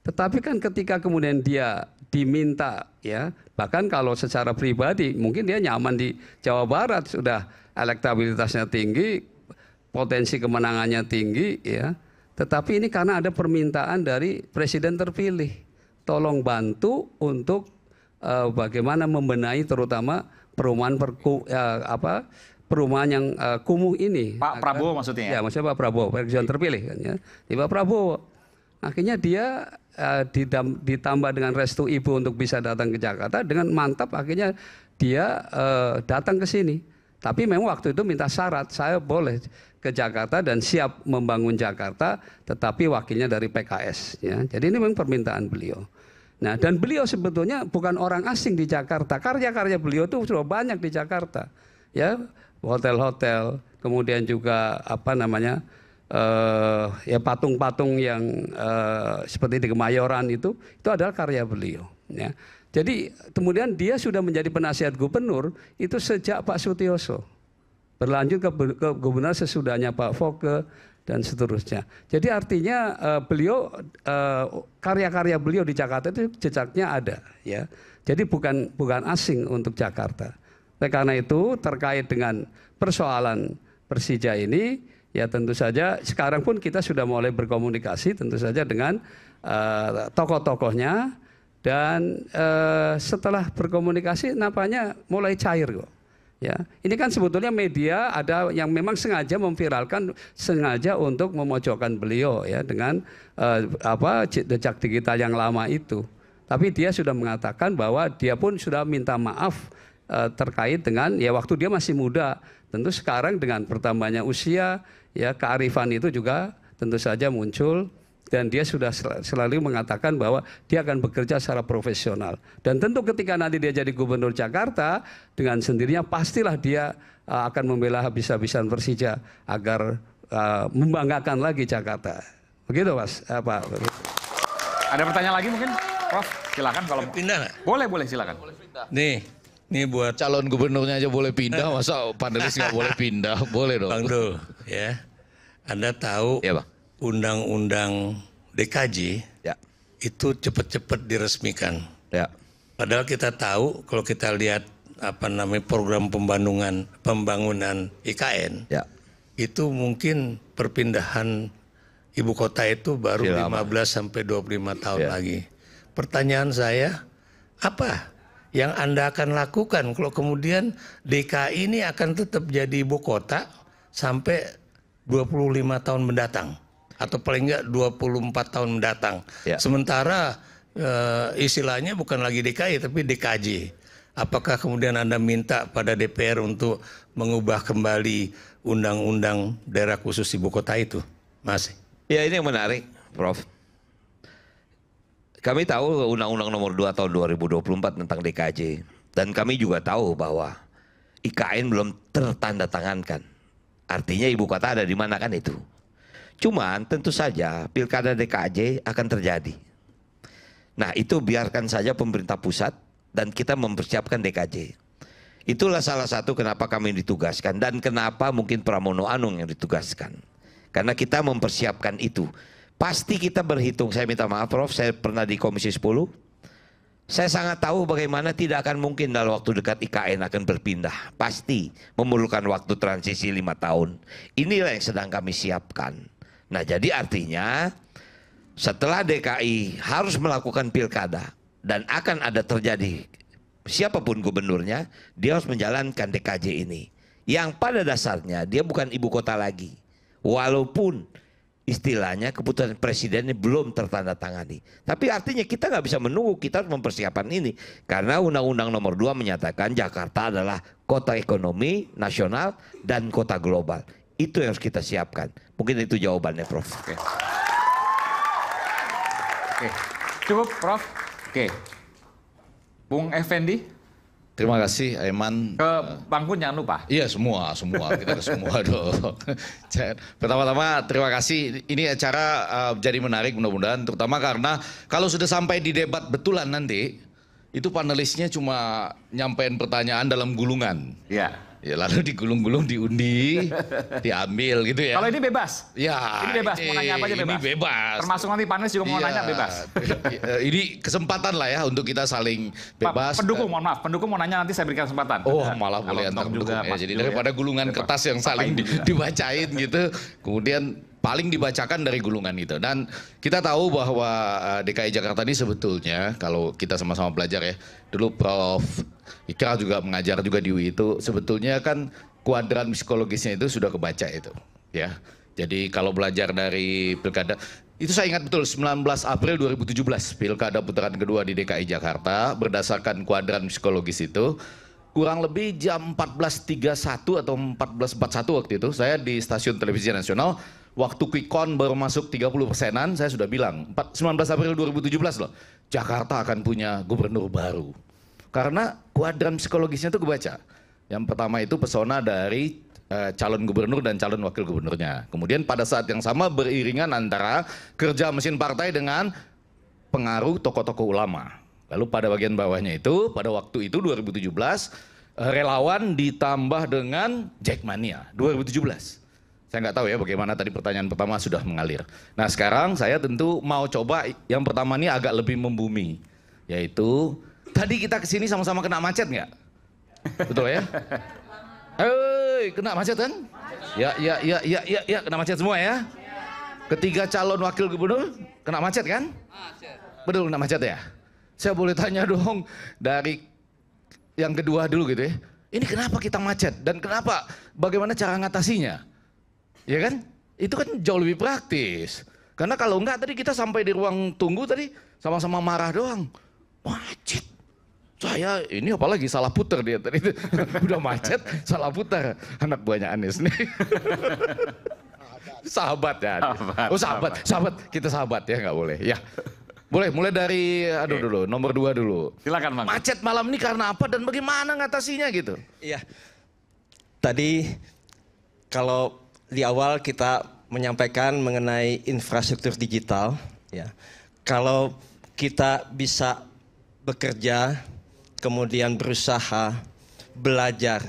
Tetapi kan ketika kemudian dia diminta ya, bahkan kalau secara pribadi mungkin dia nyaman di Jawa Barat, sudah elektabilitasnya tinggi, potensi kemenangannya tinggi ya. Tetapi ini karena ada permintaan dari presiden terpilih, tolong bantu untuk bagaimana membenahi terutama perumahan perumahan yang kumuh ini. Pak Prabowo maksudnya ya? Ya, maksudnya Pak Prabowo, presiden terpilih kan ya. Di Pak Prabowo. Akhirnya dia ditambah dengan restu ibu untuk bisa datang ke Jakarta, dengan mantap akhirnya dia datang ke sini. Tapi memang waktu itu minta syarat, saya boleh ke Jakarta dan siap membangun Jakarta, tetapi wakilnya dari PKS. Ya. Jadi ini memang permintaan beliau. Nah, dan beliau sebetulnya bukan orang asing di Jakarta. Karya-karya beliau itu sudah banyak di Jakarta. Ya, hotel-hotel, kemudian juga apa namanya, ya patung-patung yang seperti di Kemayoran itu adalah karya beliau. Ya. Jadi kemudian dia sudah menjadi penasihat gubernur itu sejak Pak Sutioso, berlanjut ke gubernur sesudahnya Pak Foke dan seterusnya. Jadi artinya beliau karya-karya beliau di Jakarta itu jejaknya ada, ya. Jadi bukan asing untuk Jakarta. Oleh karena itu terkait dengan persoalan Persija ini, ya tentu saja sekarang pun kita sudah mulai berkomunikasi tentu saja dengan tokoh-tokohnya. Dan setelah berkomunikasi nampaknya mulai cair kok. Ya, ini kan sebetulnya media ada yang memang sengaja memviralkan, sengaja untuk memojokkan beliau ya dengan jejak digital yang lama itu. Tapi dia sudah mengatakan bahwa dia pun sudah minta maaf terkait dengan ya waktu dia masih muda. Tentu sekarang dengan bertambahnya usia ya kearifan itu juga tentu saja muncul. Dan dia sudah selalu mengatakan bahwa dia akan bekerja secara profesional. Dan tentu ketika nanti dia jadi gubernur Jakarta, dengan sendirinya pastilah dia akan membela habis-habisan Persija agar membanggakan lagi Jakarta. Begitu Mas. Ada pertanyaan lagi mungkin? Prof, silakan kalau pindah. Boleh silakan. Nih buat calon gubernurnya aja boleh pindah, masa panelis nggak boleh pindah? Boleh dong. Bang Dul, ya. Anda tahu ya, Bang? Undang-undang DKJ ya. Itu cepat-cepat diresmikan. Ya. Padahal kita tahu kalau kita lihat program pembangunan IKN, ya. Itu mungkin perpindahan ibu kota itu baru 15 sampai 25 tahun lagi. Pertanyaan saya, apa yang Anda akan lakukan kalau kemudian DKI ini akan tetap jadi ibu kota sampai 25 tahun mendatang? Atau paling enggak 24 tahun mendatang. Ya. Sementara istilahnya bukan lagi DKI tapi DKJ. Apakah kemudian Anda minta pada DPR untuk mengubah kembali undang-undang daerah khusus ibu kota itu? Mas? Ya ini yang menarik, Prof. Kami tahu Undang-Undang Nomor 2 Tahun 2024 tentang DKJ. Dan kami juga tahu bahwa IKN belum tertandatangankan. Artinya ibu kota ada di mana kan itu. Cuman tentu saja pilkada DKJ akan terjadi. Nah itu biarkan saja pemerintah pusat dan kita mempersiapkan DKJ. Itulah salah satu kenapa kami ditugaskan dan kenapa mungkin Pramono Anung yang ditugaskan. Karena kita mempersiapkan itu. Pasti kita berhitung, saya minta maaf Prof, saya pernah di Komisi 10. Saya sangat tahu bagaimana tidak akan mungkin dalam waktu dekat IKN akan berpindah. Pasti memerlukan waktu transisi 5 tahun. Inilah yang sedang kami siapkan. Nah jadi artinya setelah DKI harus melakukan pilkada dan akan ada terjadi siapapun gubernurnya, dia harus menjalankan DKJ ini. Yang pada dasarnya dia bukan ibu kota lagi. Walaupun istilahnya keputusan presiden ini belum tertandatangani. Tapi artinya kita nggak bisa menunggu, kita harus mempersiapkan ini. Karena Undang-Undang Nomor 2 menyatakan Jakarta adalah kota ekonomi nasional dan kota global. Itu yang harus kita siapkan. Mungkin itu jawabannya, Prof. Oke. Cukup, Prof. Oke. Bung Effendi. Terima kasih, Aiman. Ke Bang Kun jangan lupa. Iya, semua. Kita ke semua dong. Pertama-tama terima kasih. Ini acara jadi menarik mudah-mudahan. Terutama karena kalau sudah sampai di debat betulan nanti, itu panelisnya cuma nyampein pertanyaan dalam gulungan. Iya. Ya lalu digulung-gulung, diundi, diambil gitu ya. Kalau ini bebas. Ya. Ini bebas, mau nanya apa aja bebas. Ini bebas. Termasuk nanti panelis juga mau nanya bebas. Ini kesempatan lah ya untuk kita saling bebas. Pak, pendukung, mohon maaf, pendukung mau nanya nanti saya berikan kesempatan. Oh malah boleh antar pendukung. Ya, jadi daripada gulungan kertas yang saling dibacain gitu, kemudian paling dibacakan dari gulungan itu. Dan kita tahu bahwa DKI Jakarta ini sebetulnya kalau kita sama-sama belajar ya, dulu Prof. Ikra juga mengajar juga di UI itu, sebetulnya kan kuadran psikologisnya itu sudah kebaca itu, ya. Jadi kalau belajar dari pilkada, itu saya ingat betul 19 April 2017 pilkada putaran kedua di DKI Jakarta berdasarkan kuadran psikologis itu. Kurang lebih jam 14.31 atau 14.41 waktu itu, saya di stasiun televisi nasional, waktu quick count baru masuk 30%-an, saya sudah bilang, 19 April 2017 loh, Jakarta akan punya gubernur baru. Karena kuadran psikologisnya itu kebaca. Yang pertama itu pesona dari calon gubernur dan calon wakil gubernurnya. Kemudian pada saat yang sama beriringan antara kerja mesin partai dengan pengaruh tokoh-tokoh ulama. Lalu pada bagian bawahnya itu, pada waktu itu 2017, relawan ditambah dengan Jackmania 2017. Saya nggak tahu ya bagaimana tadi pertanyaan pertama sudah mengalir. Nah sekarang saya tentu mau coba yang pertama ini agak lebih membumi. Yaitu, tadi kita kesini sama-sama kena macet nggak? Betul ya? Hei, kena macet kan? Ya, kena macet semua ya? Ketiga calon wakil gubernur kena macet kan? Betul kena macet ya? Saya boleh tanya dong dari yang kedua dulu gitu ya. Ini kenapa kita macet dan kenapa bagaimana cara ngatasinya? Ya kan? Itu kan jauh lebih praktis. Karena kalau enggak tadi kita sampai di ruang tunggu tadi sama-sama marah doang. Macet. Saya ini apalagi salah putar dia tadi. Udah macet, salah putar. Anak buahnya Anies nih. Sahabat ya. Oh sahabat. Kita sahabat ya nggak boleh. Ya. Boleh, mulai dari dulu, nomor 2 dulu. Silakan, Bang. Macet malam ini karena apa dan bagaimana ngatasinya gitu? Iya. Tadi kalau di awal kita menyampaikan mengenai infrastruktur digital, ya. Kalau kita bisa bekerja, kemudian berusaha, belajar,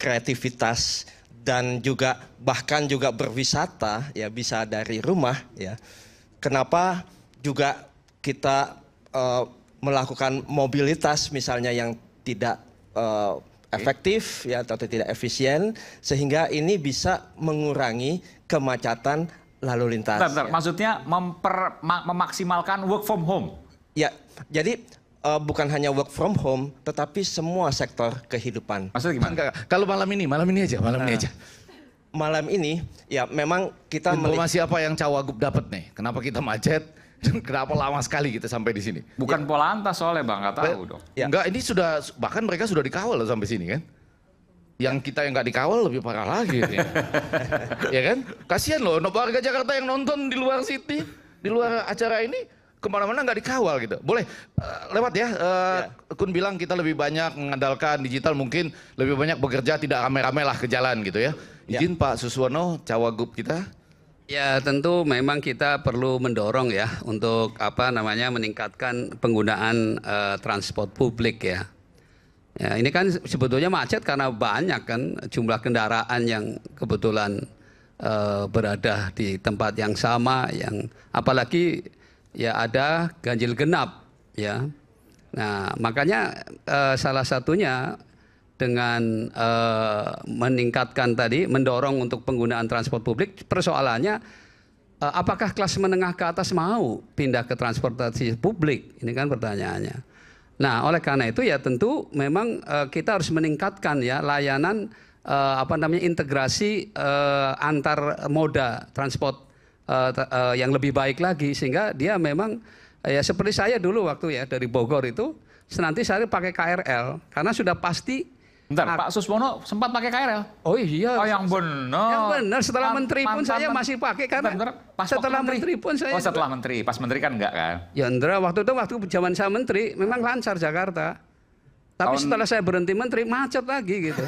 kreativitas dan juga bahkan juga berwisata, ya bisa dari rumah, ya. Kenapa juga kita melakukan mobilitas misalnya yang tidak efektif ya atau tidak efisien sehingga ini bisa mengurangi kemacetan lalu lintas. Bentar. Maksudnya memaksimalkan work from home. Ya, jadi bukan hanya work from home tetapi semua sektor kehidupan. Maksudnya gimana? Kalau malam ini aja. Malam ini ya memang kita informasi apa yang Cawagup dapat nih? Kenapa kita macet? Kenapa lama sekali kita sampai di sini? Bukan Polantas soalnya Bang, nggak tahu dong. Ya. Enggak, ini sudah bahkan mereka sudah dikawal loh sampai sini kan? Yang kita yang nggak dikawal lebih parah lagi. Ya kan? Kasihan loh, warga Jakarta yang nonton di luar city, di luar acara ini kemana-mana nggak dikawal gitu. Boleh lewat ya. Kun bilang kita lebih banyak mengandalkan digital, mungkin lebih banyak bekerja tidak rame-rame lah ke jalan gitu ya. Izin Pak Suswono, Cawagup kita. Ya tentu memang kita perlu mendorong ya untuk meningkatkan penggunaan transport publik ya. Ya ini kan sebetulnya macet karena banyak kan jumlah kendaraan yang kebetulan berada di tempat yang sama, yang apalagi ya ada ganjil genap ya. Nah makanya salah satunya dengan meningkatkan tadi, mendorong untuk penggunaan transport publik, persoalannya apakah kelas menengah ke atas mau pindah ke transportasi publik? Ini kan pertanyaannya. Nah, oleh karena itu ya tentu memang kita harus meningkatkan ya layanan integrasi antar moda transport yang lebih baik lagi sehingga dia memang ya seperti saya dulu waktu ya dari Bogor itu nanti saya pakai KRL karena sudah pasti. Bentar, Pak Suswono sempat pakai KRL? Oh iya. Oh yang benar. Yang benar, setelah menteri pun saya masih pakai karena setelah menteri pun saya. Oh setelah menteri, pas menteri kan enggak kan? Ya Indra, waktu zaman saya menteri memang lancar Jakarta. Tapi setelah saya berhenti menteri macet lagi gitu.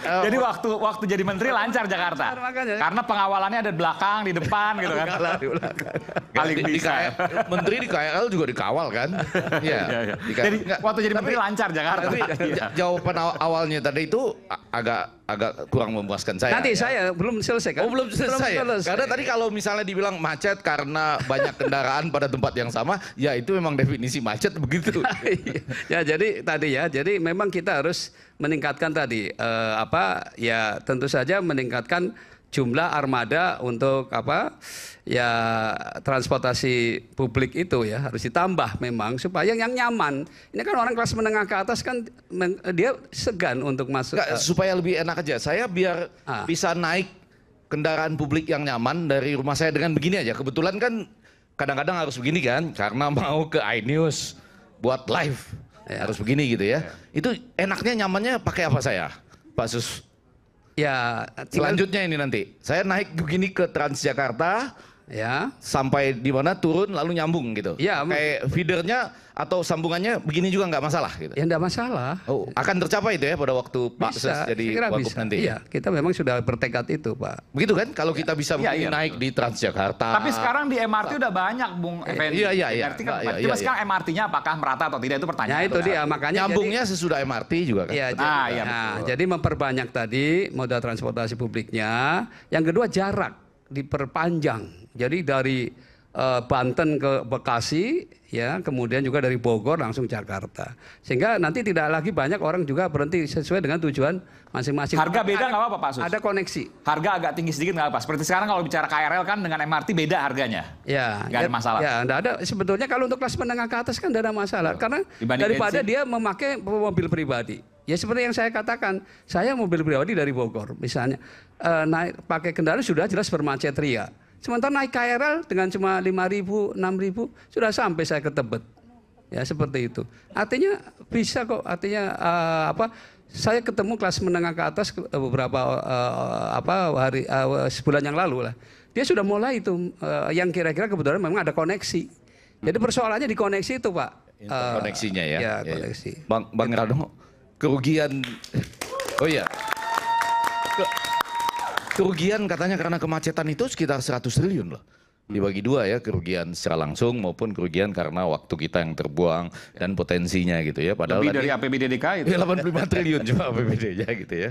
Jadi waktu jadi menteri lancar Jakarta. Karena pengawalannya ada di belakang, di depan gitu kan. Paling bisa. Menteri di KRL juga dikawal kan? Iya. Jadi waktu jadi menteri lancar Jakarta. Tapi jawaban awalnya tadi itu agak kurang memuaskan saya. Nanti saya belum selesai kan? Oh belum selesai. Karena tadi kalau misalnya dibilang macet karena banyak kendaraan pada tempat yang sama, ya itu memang definisi macet begitu. Ya jadi tadi ya, jadi memang kita harus meningkatkan tadi ya tentu saja meningkatkan jumlah armada untuk ya transportasi publik itu ya harus ditambah memang supaya yang nyaman. Ini kan orang kelas menengah ke atas kan dia segan untuk masuk. Supaya lebih enak aja, saya biar bisa naik kendaraan publik yang nyaman dari rumah saya dengan begini aja. Kebetulan kan kadang-kadang harus begini kan, karena mau ke iNews buat live harus begini gitu ya. Itu enaknya nyamannya pakai apa saya, Pak Sus? Ya, selanjutnya ini nanti saya naik begini ke Transjakarta, ya sampai di mana turun lalu nyambung gitu. Ya, kayak feedernya atau sambungannya begini juga nggak masalah gitu. Ya nggak masalah. Oh, akan tercapai itu ya pada waktu Pak Sus jadi Wagub nanti. Iya, kita memang sudah bertekad itu, Pak. Begitu kan? Kalau kita bisa naik di Transjakarta. Tapi sekarang di MRT udah banyak, Bung Effendi. Iya. Cuma sekarang MRT-nya apakah merata atau tidak itu pertanyaan. Ya itu dia, makanya nyambungnya sesudah MRT juga kan. Iya, jadi memperbanyak tadi moda transportasi publiknya. Yang kedua jarak diperpanjang. Jadi dari Banten ke Bekasi, ya kemudian juga dari Bogor langsung Jakarta. Sehingga nanti tidak lagi banyak orang juga berhenti sesuai dengan tujuan masing-masing. Harga beda nggak apa-apa Pak Sus? Ada koneksi. Harga agak tinggi sedikit nggak apa. Seperti sekarang kalau bicara KRL kan dengan MRT beda harganya. Ya, nggak ada masalah. Ya, nggak ada. Sebetulnya kalau untuk kelas menengah ke atas kan tidak ada masalah. Karena daripada dia memakai mobil pribadi. Ya seperti yang saya katakan, saya mobil pribadi dari Bogor misalnya, naik pakai kendaraan sudah jelas bermacet ria. Sementara naik KRL dengan cuma 5.000, 6.000 sudah sampai saya ke Tebet. Ya seperti itu. Artinya bisa kok. Artinya saya ketemu kelas menengah ke atas beberapa hari sebulan yang lalu lah. Dia sudah mulai itu yang kira-kira kebetulan memang ada koneksi. Jadi persoalannya di koneksi itu, Pak. Koneksinya ya. Ya, koneksi. Bang Rado, kerugian. Oh iya. Kerugian katanya karena kemacetan itu sekitar 100 triliun loh. Dibagi dua ya, kerugian secara langsung maupun kerugian karena waktu kita yang terbuang dan potensinya gitu ya. Padahal lebih dari APBD DKI itu. 85 triliun cuma APBD-nya gitu ya.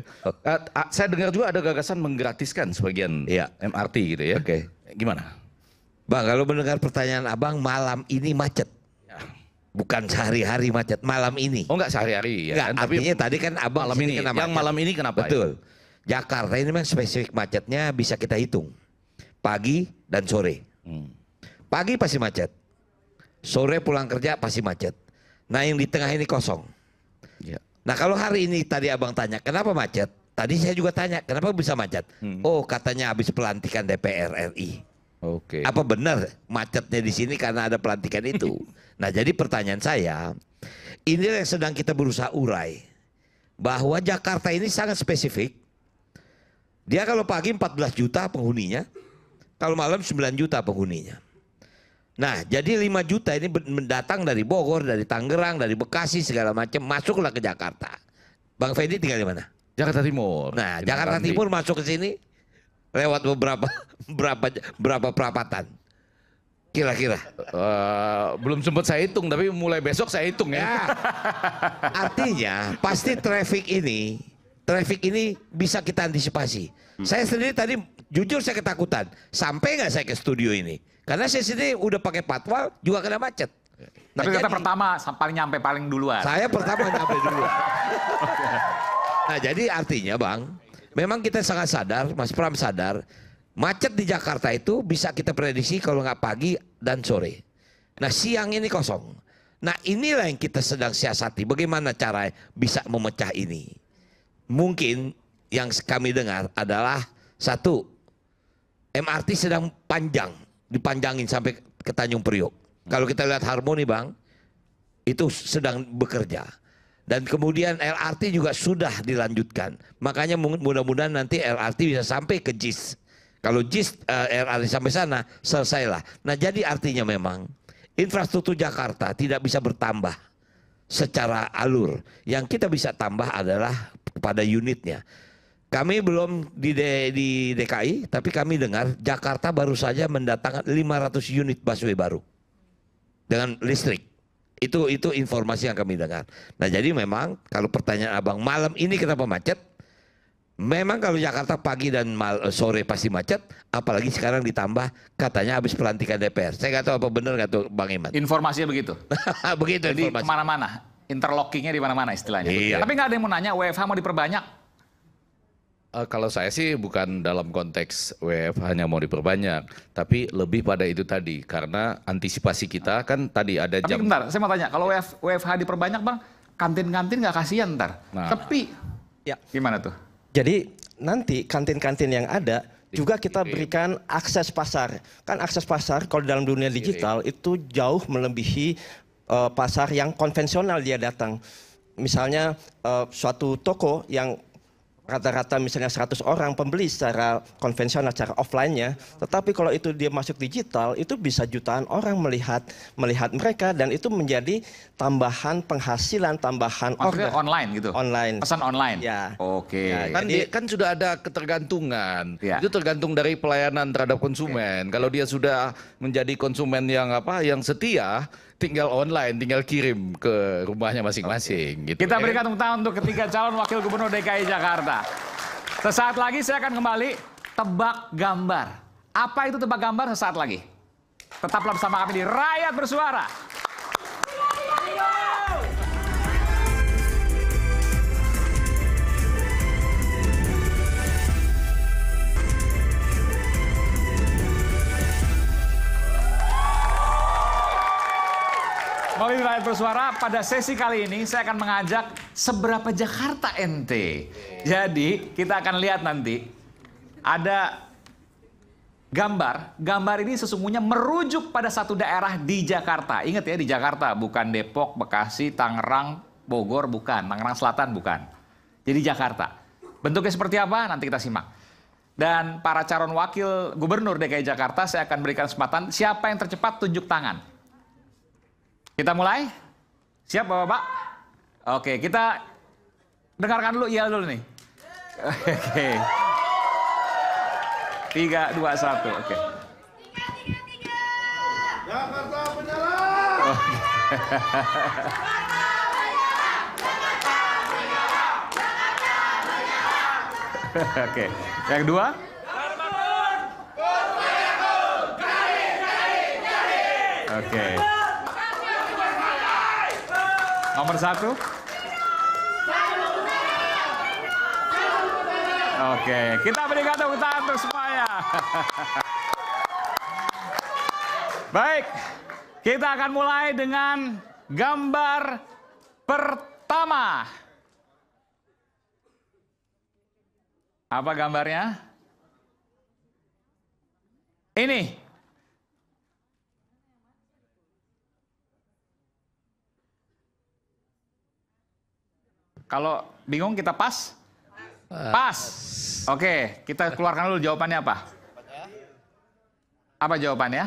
Saya dengar juga ada gagasan menggratiskan sebagian MRT gitu ya. Oke. Gimana? Bang, kalau mendengar pertanyaan Abang, malam ini macet. Bukan sehari-hari macet, malam ini. Oh enggak sehari-hari ya. Enggak, artinya tadi kan Abang malam ini. Yang malam ini kenapa? Betul. Jakarta ini memang spesifik macetnya bisa kita hitung. Pagi dan sore. Pagi pasti macet. Sore pulang kerja pasti macet. Nah yang di tengah ini kosong. Nah kalau hari ini tadi Abang tanya kenapa macet? Tadi saya juga tanya kenapa bisa macet? Oh katanya habis pelantikan DPR RI. Oke. Apa benar macetnya di sini karena ada pelantikan itu? Nah jadi pertanyaan saya, ini yang sedang kita berusaha urai. Bahwa Jakarta ini sangat spesifik. Dia kalau pagi 14 juta penghuninya, kalau malam 9 juta penghuninya. Nah, jadi 5 juta ini mendatang dari Bogor, dari Tangerang, dari Bekasi segala macam, masuklah ke Jakarta. Bang Fendi tinggal di mana? Jakarta Timur. Nah, Jakarta Timur masuk ke sini lewat berapa perapatan? Kira-kira? Belum sempat saya hitung, tapi mulai besok saya hitung ya. Artinya pasti traffic ini bisa kita antisipasi. Saya sendiri tadi jujur saya ketakutan. Sampai nggak saya ke studio ini? Karena saya sendiri udah pakai patwal juga kena macet. Tapi kata pertama paling duluan. Saya pertama nyampe duluan. Nah jadi artinya Bang, memang kita sangat sadar, Mas Pram sadar, macet di Jakarta itu bisa kita prediksi kalau nggak pagi dan sore. Nah siang ini kosong. Nah inilah yang kita sedang siasati. Bagaimana cara bisa memecah ini? Mungkin yang kami dengar adalah satu, MRT sedang dipanjangin sampai ke Tanjung Priok. Kalau kita lihat Harmoni Bang, itu sedang bekerja. Dan kemudian LRT juga sudah dilanjutkan. Makanya mudah-mudahan nanti LRT bisa sampai ke JIS. Kalau JIS LRT sampai sana, selesailah. Nah jadi artinya memang infrastruktur Jakarta tidak bisa bertambah secara alur. Yang kita bisa tambah adalah pada unitnya. Kami belum di DKI, tapi kami dengar Jakarta baru saja mendatangkan 500 unit busway baru dengan listrik. Itu informasi yang kami dengar. Nah jadi memang kalau pertanyaan Abang malam ini kenapa macet? Memang kalau Jakarta pagi dan sore pasti macet, apalagi sekarang ditambah katanya habis pelantikan DPR. Saya nggak tahu apa benar nggak tuh Bang Iman. Informasinya begitu. Begitu. Jadi informasi. kemana-mana, interlockingnya di mana-mana istilahnya. Iya. Tapi nggak ada yang mau nanya WFH mau diperbanyak. Kalau saya sih bukan dalam konteks WFH hanya mau diperbanyak, tapi lebih pada itu tadi, karena antisipasi kita kan tadi ada Tapi jam. bentar, saya mau tanya, kalau WFH diperbanyak Bang, kantin-kantin nggak kasihan ntar. Nah. Sepi. Ya. Gimana tuh? Jadi nanti kantin-kantin yang ada juga kita berikan akses pasar. Kan akses pasar kalau dalam dunia digital itu jauh melebihi pasar yang konvensional dia datang. Misalnya suatu toko yang rata-rata misalnya 100 orang pembeli secara konvensional, secara offline-nya, tetapi kalau itu dia masuk digital, itu bisa jutaan orang melihat mereka, dan itu menjadi tambahan penghasilan, tambahan Maksudnya order. online gitu? Online. Pesan online? Ya. Oke. Ya, Kan sudah ada ketergantungan. Ya. Itu tergantung dari pelayanan terhadap konsumen. Kalau dia sudah menjadi konsumen yang setia, tinggal online, tinggal kirim ke rumahnya masing-masing. Gitu. Kita berikan tepuk tangan untuk ketiga calon wakil gubernur DKI Jakarta. Sesaat lagi saya akan kembali tebak gambar. Apa itu tebak gambar sesaat lagi? Tetaplah bersama kami di Rakyat Bersuara. Kembali di Rakyat Bersuara, pada sesi kali ini saya akan mengajak seberapa Jakarta ente. Jadi kita akan lihat nanti ada gambar. Gambar ini sesungguhnya merujuk pada satu daerah di Jakarta. Ingat ya, di Jakarta, bukan Depok, Bekasi, Tangerang, Bogor, bukan. Tangerang Selatan, bukan. Jadi Jakarta. Bentuknya seperti apa? Nanti kita simak. Dan para calon wakil gubernur DKI Jakarta, saya akan berikan kesempatan siapa yang tercepat tunjuk tangan. Kita mulai? Siap Bapak-Bapak? Oke, kita dengarkan dulu, iya dulu nih. Oke. 3, 2, 1, oke. Jakarta menyala! Oke, yang kedua? Oke. Nomor 1? Oke, kita berikan tepuk tangan untuk semuanya. Baik, kita akan mulai dengan gambar pertama. Apa gambarnya? Ini. Kalau bingung kita pas? Pas. Oke, kita keluarkan dulu jawabannya apa? Apa jawabannya?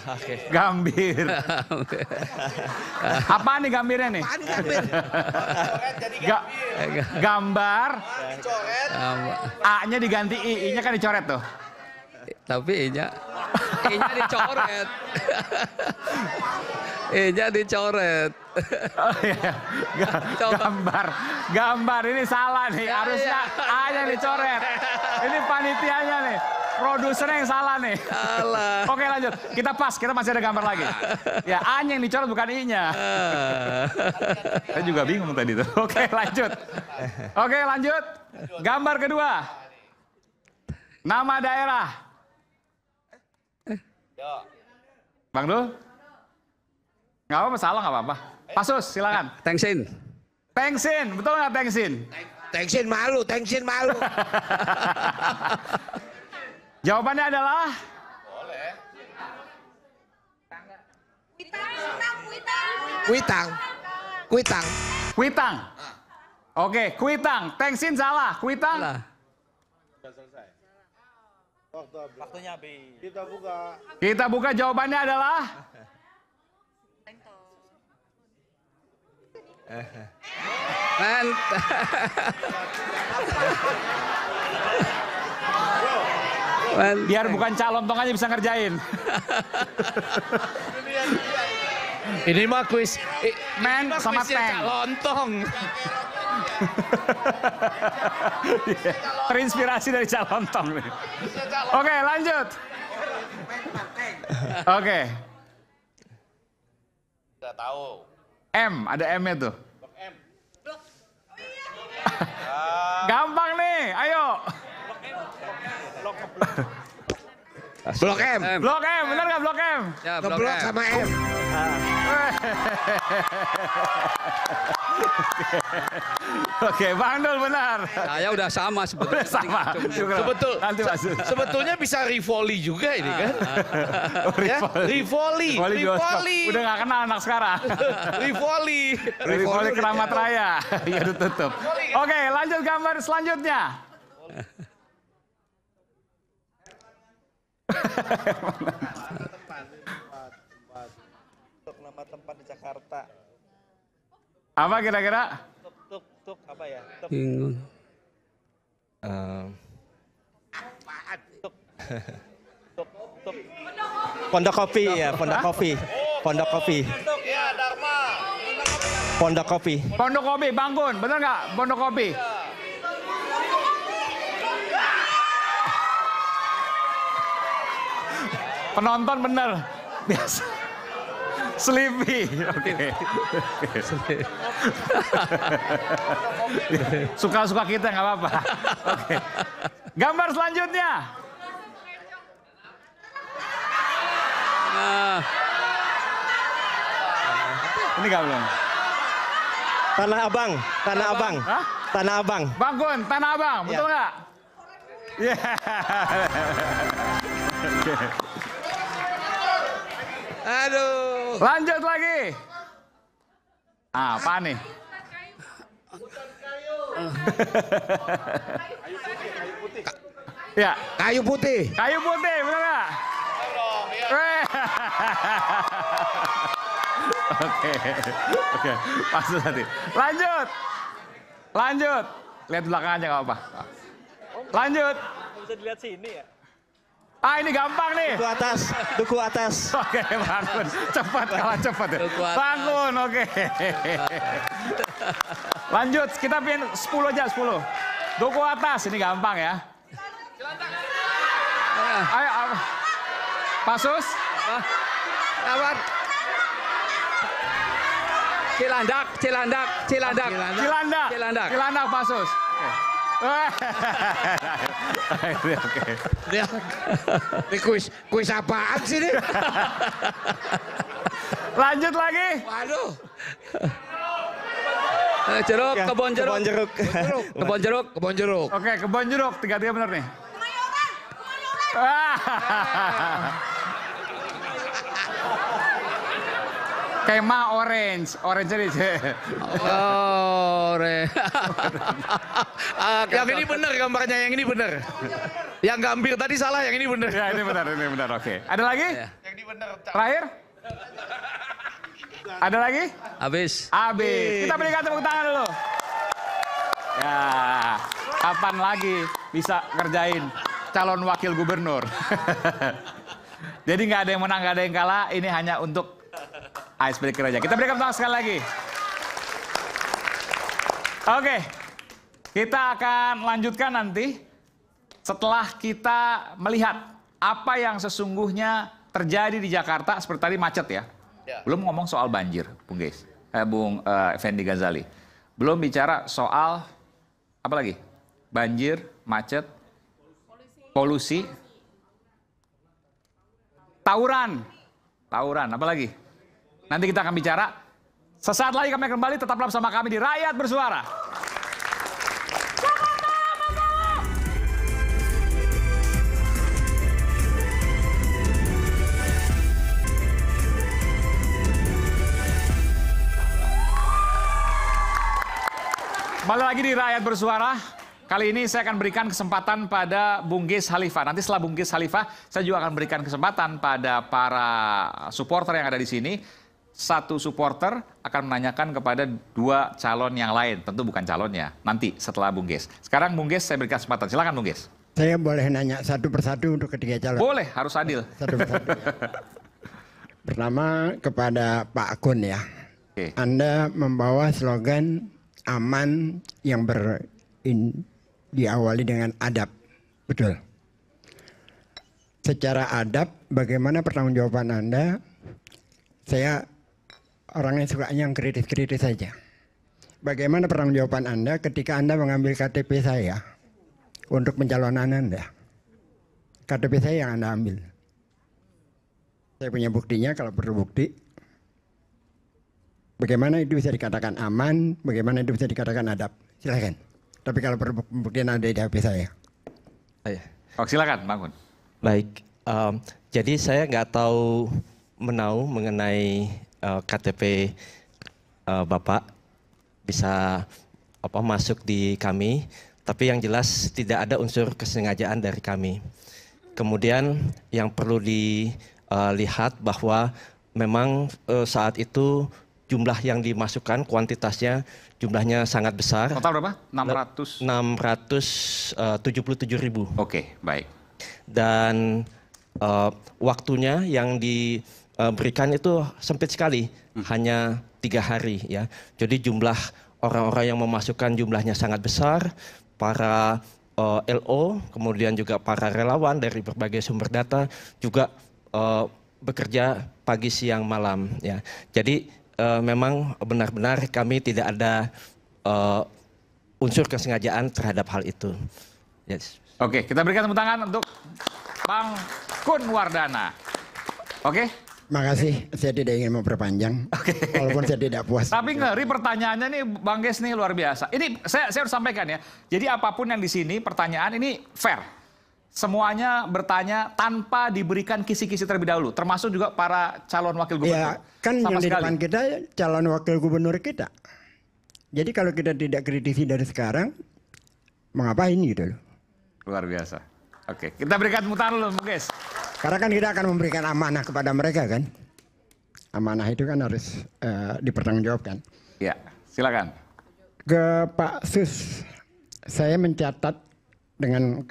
Oke. Gambir. Apa nih gambirnya nih? Gambar. A-nya diganti I, I-nya kan dicoret tuh. Tapi I-nya dicoret. I-nya dicoret. Oh, iya. Gambar ini salah nih. Harusnya A-nya dicoret. Ini panitianya nih. Produsernya yang salah nih. Salah. Oke lanjut. Kita pas. Kita masih ada gambar lagi. Ya A-nya yang dicoret bukan I-nya. Saya juga bingung tadi tuh. Oke lanjut. Oke lanjut. Gambar kedua. Nama daerah. Bang Dul? Nggak apa-apa, salah nggak apa-apa. Pasus, silakan. Tengsin. Tengsin, betul nggak Tengsin? Tengsin malu, Tengsin malu. Jawabannya adalah? Kuitang. Kuitang. Oke, Kuitang. Tengsin salah, Kuitang. Waktunya habis. Kita buka. Kita buka, jawabannya adalah? Biar bukan calon tong aja bisa ngerjain. Ini mah kuis. Men sama tank. Lontong. Terinspirasi dari Cak Lontong nih. Oke, lanjut. Oke. Nggak tahu. M, ada M-nya tuh. Gampang nih, ayo. Blok M. Blok M, benar nggak Blok M? Ya, Blok Ngeblok M. sama M. Oke, Bang Dul benar. Saya udah sama sebetulnya. Sama. Nanti masuk. Sebetulnya bisa Rivoli juga ini kan? Ya, Rivoli. Udah nggak kenal anak sekarang. Rivoli Keramat Raya. Iya, ditutup. Oke, lanjut gambar selanjutnya. Untuk nama tempat di Jakarta. Apa kira-kira? Tuk apa ya? Bingung. Pondok Kopi ya, Pondok Kopi. Pondok Kopi. Ya, Dharma. Pondok Kopi. Pondok Kopi, Bangkun, bener nggak? Pondok Kopi. Penonton bener, biasa. Sleepy, oke. Suka-suka kita nggak apa-apa. Oke. Gambar selanjutnya. Ini nggak belum? Tanah Abang, Tanah Abang. Hah? Tanah Abang. Bangkun, Tanah Abang, betul nggak? Iya. Oke. Aduh. Lanjut lagi. Apa nih? Ya. Kayu putih. Kayu putih, benar nggak? Oke. Pasut nanti. Lanjut. Lihat belakang aja nggak apa-apa. Lanjut. Bisa dilihat sini ya. Ini gampang nih. Duku atas. Oke, Bangkun. Cepat, kalah cepat ya. Bangkun, oke. Lanjut, kita pin 10 aja, 10. Duku atas, ini gampang ya. Ayo. Pasus. Kawan. Cilandak, Pasus. Oke. Ini kuis apaan sih ini? Lanjut lagi. Waduh. Jeruk, kebon jeruk. Kebon jeruk. Oke, kebon jeruk. 3-3 benar nih. Kema orange ini. Yang ini benar gambarnya, yang ini benar. Yang gambir tadi salah, yang ini benar. Ya, ini benar. Oke. Ada lagi? Yang ini benar. Terakhir? Ada lagi? Habis. Kita berikan tepuk tangan dulu. Ya, kapan lagi bisa ngerjain calon wakil gubernur? Jadi nggak ada yang menang, nggak ada yang kalah. Ini hanya untuk icebreaker aja. Kita berikan tepuk tangan sekali lagi. Oke, kita akan lanjutkan nanti setelah kita melihat apa yang sesungguhnya terjadi di Jakarta. Seperti tadi macet ya. Belum ngomong soal banjir, Bung Effendi Ghazali. Belum bicara soal apa lagi? Banjir, macet, polusi, tawuran, apa lagi? Nanti kita akan bicara. Sesaat lagi kami kembali, tetaplah bersama kami di Rakyat Bersuara. Kembali lagi di Rakyat Bersuara. Kali ini saya akan berikan kesempatan pada Bung Geis Halifah. Nanti setelah Bung Geis Halifah, saya juga akan berikan kesempatan pada para supporter yang ada di sini. Satu supporter akan menanyakan kepada 2 calon yang lain. Tentu bukan calonnya, nanti setelah Bung Geis. Sekarang Bung Geis saya berikan kesempatan. Silakan Bung Geis. Saya boleh nanya satu persatu untuk ketiga calon? Boleh, harus adil. Satu persatu. Pertama kepada Pak Kun ya. Anda membawa slogan aman yang diawali dengan adab. Betul. Secara adab, bagaimana pertanggungjawaban Anda? Saya orangnya sukanya yang kritis-kritis saja. Bagaimana pertanggungjawaban Anda ketika Anda mengambil KTP saya untuk pencalonan Anda? KTP saya yang Anda ambil. Saya punya buktinya kalau perlu bukti. Bagaimana itu bisa dikatakan aman, bagaimana itu bisa dikatakan adab. Silakan. Tapi kalau perlu bukti ada di HP saya. Oh, silakan, Bangun. Baik, jadi saya nggak tahu mengenai KTP Bapak bisa masuk di kami, tapi yang jelas tidak ada unsur kesengajaan dari kami. Kemudian yang perlu dilihat bahwa memang saat itu jumlah yang dimasukkan kuantitasnya jumlahnya sangat besar. Total berapa? 677.000. Oke, baik. Dan waktunya yang diberikan itu sempit sekali, hanya 3 hari ya. Jadi jumlah orang-orang yang memasukkan jumlahnya sangat besar, para LO, kemudian juga para relawan dari berbagai sumber data juga bekerja pagi, siang, malam ya. Jadi memang benar-benar kami tidak ada unsur kesengajaan terhadap hal itu. Yes. Oke, kita berikan tepuk tangan untuk Bang Kun Wardana. Oke? Makasih, saya tidak ingin memperpanjang. Walaupun saya tidak puas. Tapi ngeri pertanyaannya nih Bang Ges nih luar biasa. Ini saya harus sampaikan ya. Jadi apapun yang di sini pertanyaan ini fair. Semuanya bertanya tanpa diberikan kisi-kisi terlebih dahulu. Termasuk juga para calon wakil gubernur. Ya, kan yang di depan kita calon wakil gubernur kita. Jadi kalau kita tidak kritisi dari sekarang, mau ngapain gitu loh. Luar biasa. Oke, kita berikan tepuk tangan dulu, Bung Ges. Karena kan kita akan memberikan amanah kepada mereka kan. Amanah itu kan harus dipertanggungjawabkan. Ya, silakan. Ke Pak Sus, saya mencatat dengan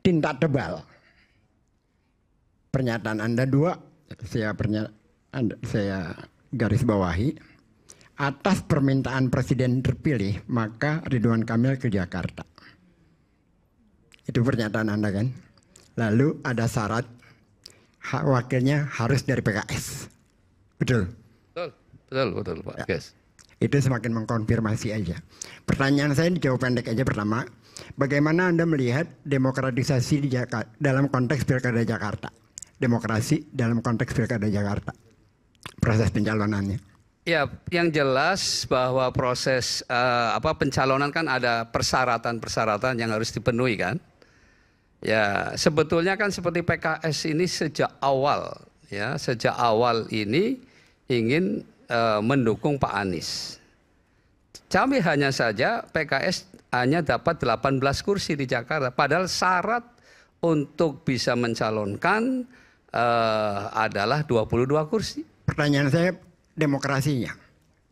tinta tebal pernyataan Anda 2, saya garis bawahi. Atas permintaan Presiden terpilih, maka Ridwan Kamil ke Jakarta. Itu pernyataan Anda kan. Lalu ada syarat wakilnya harus dari PKS. Betul? Betul Pak. Ya. Yes. Itu semakin mengkonfirmasi aja. Pertanyaan saya dijawab pendek aja pertama. Bagaimana Anda melihat demokratisasi di Jakarta dalam konteks Pilkada Jakarta? Demokrasi dalam konteks Pilkada Jakarta. Proses pencalonannya. Ya, yang jelas bahwa proses pencalonan kan ada persyaratan-persyaratan yang harus dipenuhi kan. Ya, sebetulnya kan seperti PKS ini sejak awal ini ingin mendukung Pak Anies. Kami hanya saja PKS hanya dapat 18 kursi di Jakarta. Padahal syarat untuk bisa mencalonkan adalah 22 kursi. Pertanyaan saya demokrasinya.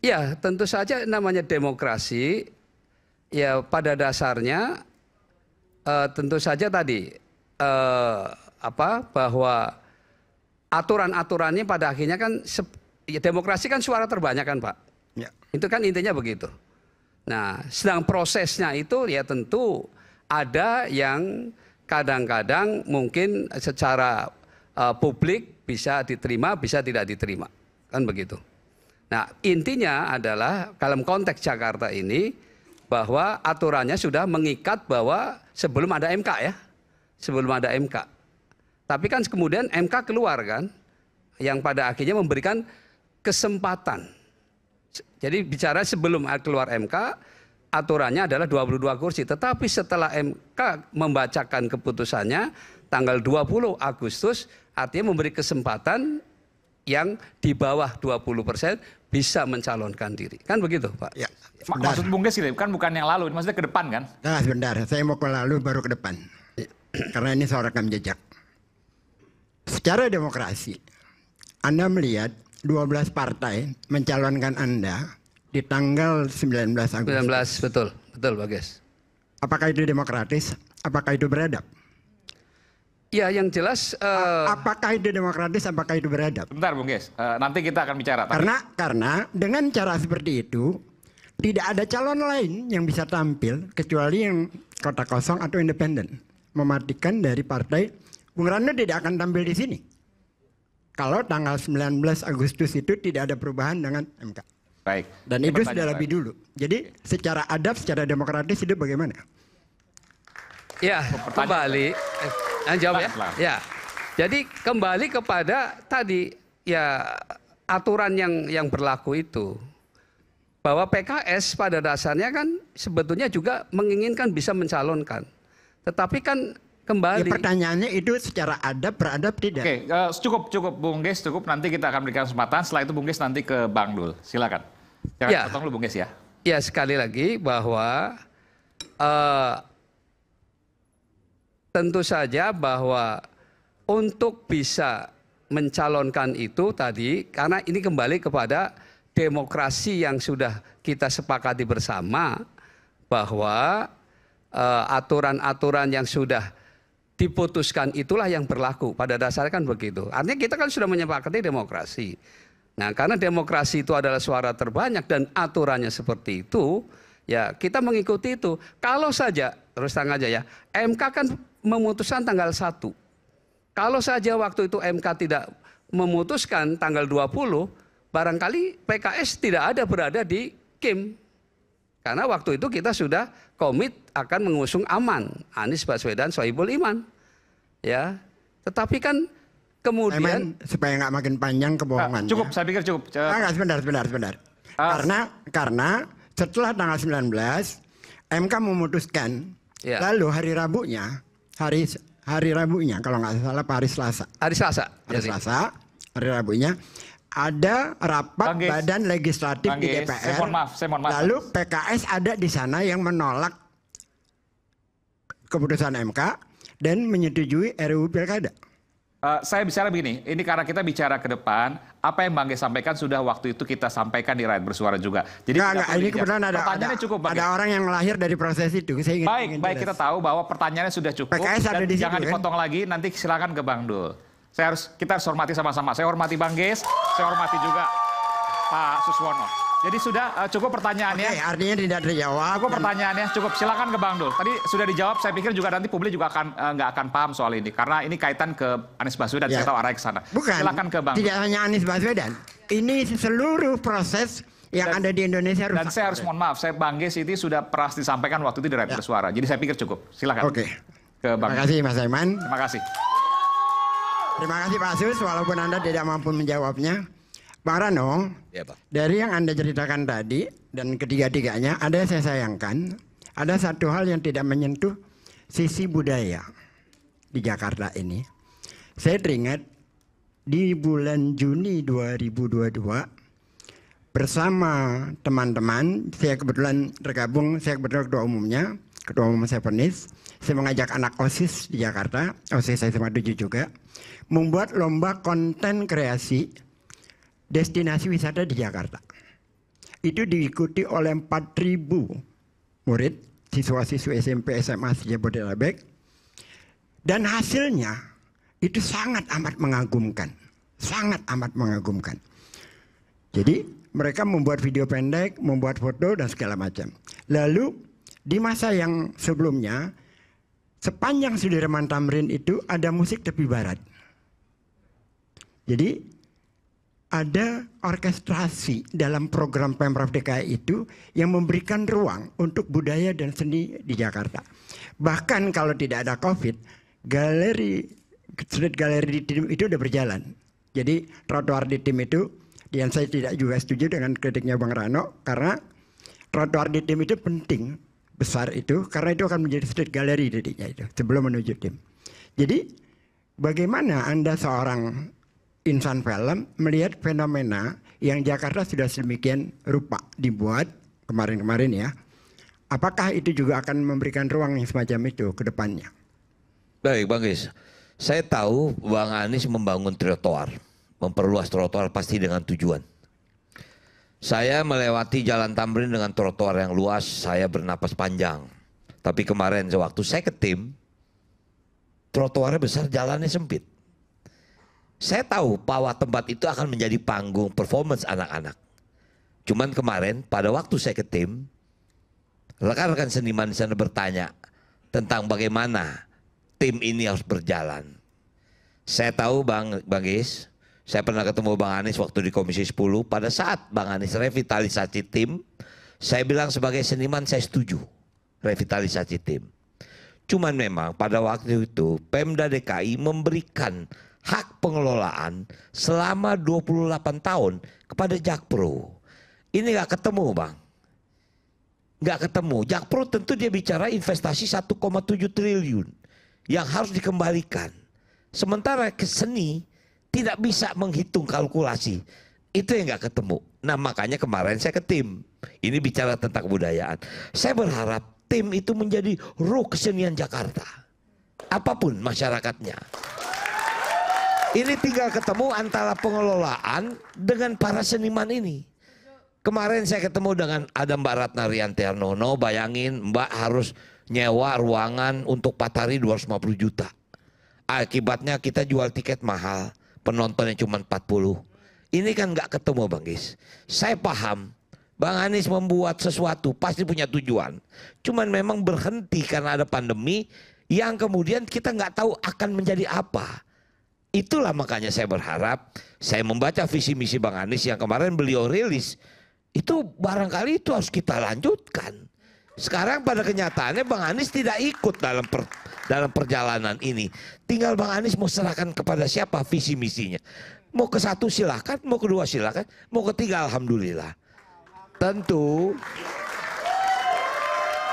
Ya, tentu saja namanya demokrasi. Ya, pada dasarnya tentu saja tadi bahwa aturan-aturannya pada akhirnya kan demokrasi kan suara terbanyak kan Pak. Ya. Itu kan intinya begitu. Nah, sedang prosesnya itu ya tentu ada yang kadang-kadang mungkin secara publik bisa diterima, bisa tidak diterima. Kan begitu. Nah, intinya adalah dalam konteks Jakarta ini bahwa aturannya sudah mengikat bahwa sebelum ada MK ya. Sebelum ada MK. Tapi kan kemudian MK keluar kan. Yang pada akhirnya memberikan kesempatan. Jadi bicara sebelum keluar MK, aturannya adalah 22 kursi. Tetapi setelah MK membacakan keputusannya, tanggal 20 Agustus, artinya memberi kesempatan yang di bawah 20% bisa mencalonkan diri. Kan begitu Pak? Ya. Maksud Bung Ges kan bukan yang lalu, maksudnya ke depan kan? Nah, sebentar, saya mau ke lalu baru ke depan. Karena ini soal rekam jejak. Secara demokrasi, Anda melihat 12 partai mencalonkan Anda di tanggal 19 Agustus. 19, betul Pak Ges. Apakah itu demokratis? Apakah itu beradab? Ya, yang jelas apakah itu demokratis, apakah itu beradab? Bentar, Bung Ges. Nanti kita akan bicara. Karena dengan cara seperti itu tidak ada calon lain yang bisa tampil kecuali yang kota kosong atau independen. Mematikan dari partai. Bung Rando tidak akan tampil di sini. Kalau tanggal 19 Agustus itu tidak ada perubahan dengan MK. Baik. Dan itu sudah lebih dulu. Jadi secara adab, secara demokratis itu bagaimana? Ya, kembali. Jawab ya. Ya. Jadi kembali kepada tadi ya aturan yang berlaku itu. Bahwa PKS pada dasarnya kan sebetulnya juga menginginkan bisa mencalonkan. Tetapi kan kembali. Ya, pertanyaannya itu secara adab, beradab tidak? Oke, cukup Bung Ges, cukup. Nanti kita akan berikan kesempatan. Setelah itu Bung Ges nanti ke Bang Dul. Silakan. Jangan potong dulu Bung Ges ya. Ya, sekali lagi bahwa tentu saja bahwa untuk bisa mencalonkan itu tadi, karena ini kembali kepada demokrasi yang sudah kita sepakati bersama, bahwa aturan-aturan yang sudah diputuskan itulah yang berlaku. Pada dasarnya kan begitu. Artinya kita kan sudah menyepakati demokrasi. Nah, karena demokrasi itu adalah suara terbanyak dan aturannya seperti itu, ya kita mengikuti itu. Kalau saja, terus terang aja ya, MK kan memutuskan tanggal 1. Kalau saja waktu itu MK tidak memutuskan tanggal 20, barangkali PKS tidak ada berada di KIM. Karena waktu itu kita sudah komit akan mengusung aman, Anies Baswedan, Sohibul Iman. Ya, tetapi kan kemudian supaya nggak makin panjang kebohongan. Cukup, saya pikir cukup. Sebentar. Karena setelah tanggal 19 MK memutuskan, lalu hari Rabunya, hari Rabunya kalau nggak salah hari Selasa. Hari Rabunya ada rapat Badan Legislatif di DPR. Saya mohon maaf. Lalu PKS ada di sana yang menolak keputusan MK dan menyetujui RUU Pilkada. Saya bicara begini, ini karena kita bicara ke depan, apa yang Bang Ges sampaikan sudah waktu itu kita sampaikan di Rakyat Bersuara juga. Jadi ini kebetulan ada orang yang lahir dari proses itu. Saya baik kita tahu bahwa pertanyaannya sudah cukup. PKS ada di situ, jangan dipotong lagi, nanti silakan ke Bang Dul. Kita harus hormati sama-sama. Saya hormati Bang Ges, saya hormati juga Pak Suswono. Jadi sudah cukup pertanyaannya. Oke, artinya tidak terjawab. Cukup pertanyaannya, cukup. Silakan ke Bang Dul. Tadi sudah dijawab. Saya pikir juga nanti publik juga nggak akan paham soal ini karena ini kaitan ke Anies Baswedan. Saya tahu arahnya ke sana. Bukan. Silakan ke Bang Dul. Tidak hanya Anies Baswedan. Ini seluruh proses yang ada di Indonesia. Dan saya harus mohon maaf. Bang Ges ini sudah pernah disampaikan waktu itu di Rakyat Bersuara. Jadi saya pikir cukup. Silakan. Oke. Ke Bang. Terima kasih Mas Aiman. Terima kasih. Terima kasih Pak Sus, walaupun Anda tidak mampu menjawabnya. Bang Rano, ya, Pak. Dari yang Anda ceritakan tadi, dan ketiga-tiganya, ada yang saya sayangkan, ada satu hal yang tidak menyentuh sisi budaya di Jakarta ini. Saya teringat di bulan Juni 2022, bersama teman-teman, saya kebetulan tergabung, saya kebetulan ketua umum Sevenis, saya mengajak anak OSIS di Jakarta, OSIS saya sama 7 juga, membuat lomba konten kreasi destinasi wisata di Jakarta. Itu diikuti oleh 4.000 murid, siswa-siswa SMP, SMA Jabodetabek. Dan hasilnya itu sangat amat mengagumkan. Sangat amat mengagumkan. Jadi mereka membuat video pendek, membuat foto dan segala macam. Lalu di masa yang sebelumnya, sepanjang Sudirman Tamrin itu ada musik tepi barat. Jadi ada orkestrasi dalam program Pemprov DKI itu yang memberikan ruang untuk budaya dan seni di Jakarta. Bahkan kalau tidak ada COVID, street gallery di Tim itu udah berjalan. Jadi trotoar di Tim itu, dan saya tidak juga setuju dengan kritiknya Bang Rano, karena trotoar di Tim itu penting, besar itu, karena itu akan menjadi street gallery titiknya itu, sebelum menuju Tim. Jadi bagaimana Anda seorang insan film melihat fenomena yang Jakarta sudah sedemikian rupa dibuat kemarin-kemarin ya. Apakah itu juga akan memberikan ruang yang semacam itu ke depannya? Baik Bang Ges, saya tahu Bang Anies membangun trotoar, memperluas trotoar pasti dengan tujuan. Saya melewati Jalan Tamrin dengan trotoar yang luas, saya bernapas panjang. Tapi kemarin sewaktu saya ke Tim, trotoarnya besar, jalannya sempit. Saya tahu bahwa tempat itu akan menjadi panggung performance anak-anak. Cuman kemarin pada waktu saya ke tim, rekan-rekan seniman di sana bertanya tentang bagaimana tim ini harus berjalan. Saya tahu Bang Gis, saya pernah ketemu Bang Anies waktu di Komisi 10. Pada saat Bang Anies revitalisasi tim, saya bilang sebagai seniman saya setuju revitalisasi tim. Cuman memang pada waktu itu Pemda DKI memberikan hak pengelolaan selama 28 tahun kepada Jakpro. Ini nggak ketemu Bang. Nggak ketemu. Jakpro tentu dia bicara investasi 1,7 triliun yang harus dikembalikan. Sementara ke seni tidak bisa menghitung kalkulasi. Itu yang nggak ketemu. Nah makanya kemarin saya ke tim. Ini bicara tentang kebudayaan. Saya berharap tim itu menjadi ruh kesenian Jakarta. Apapun masyarakatnya. Ini tinggal ketemu antara pengelolaan dengan para seniman ini. Kemarin saya ketemu dengan ada Mbak Ratna Riantiarnono, bayangin Mbak harus nyewa ruangan untuk 4 hari 250 juta. Akibatnya kita jual tiket mahal, penontonnya cuma 40. Ini kan nggak ketemu Bang Gis. Saya paham, Bang Anies membuat sesuatu pasti punya tujuan. Cuman memang berhenti karena ada pandemi yang kemudian kita nggak tahu akan menjadi apa. Itulah makanya saya berharap, saya membaca visi misi Bang Anies yang kemarin beliau rilis. Itu barangkali itu harus kita lanjutkan. Sekarang pada kenyataannya Bang Anies tidak ikut dalam perjalanan ini. Tinggal Bang Anies mau serahkan kepada siapa visi misinya. Mau ke 1 silakan, mau ke 2 silakan, mau ke 3 alhamdulillah. Tentu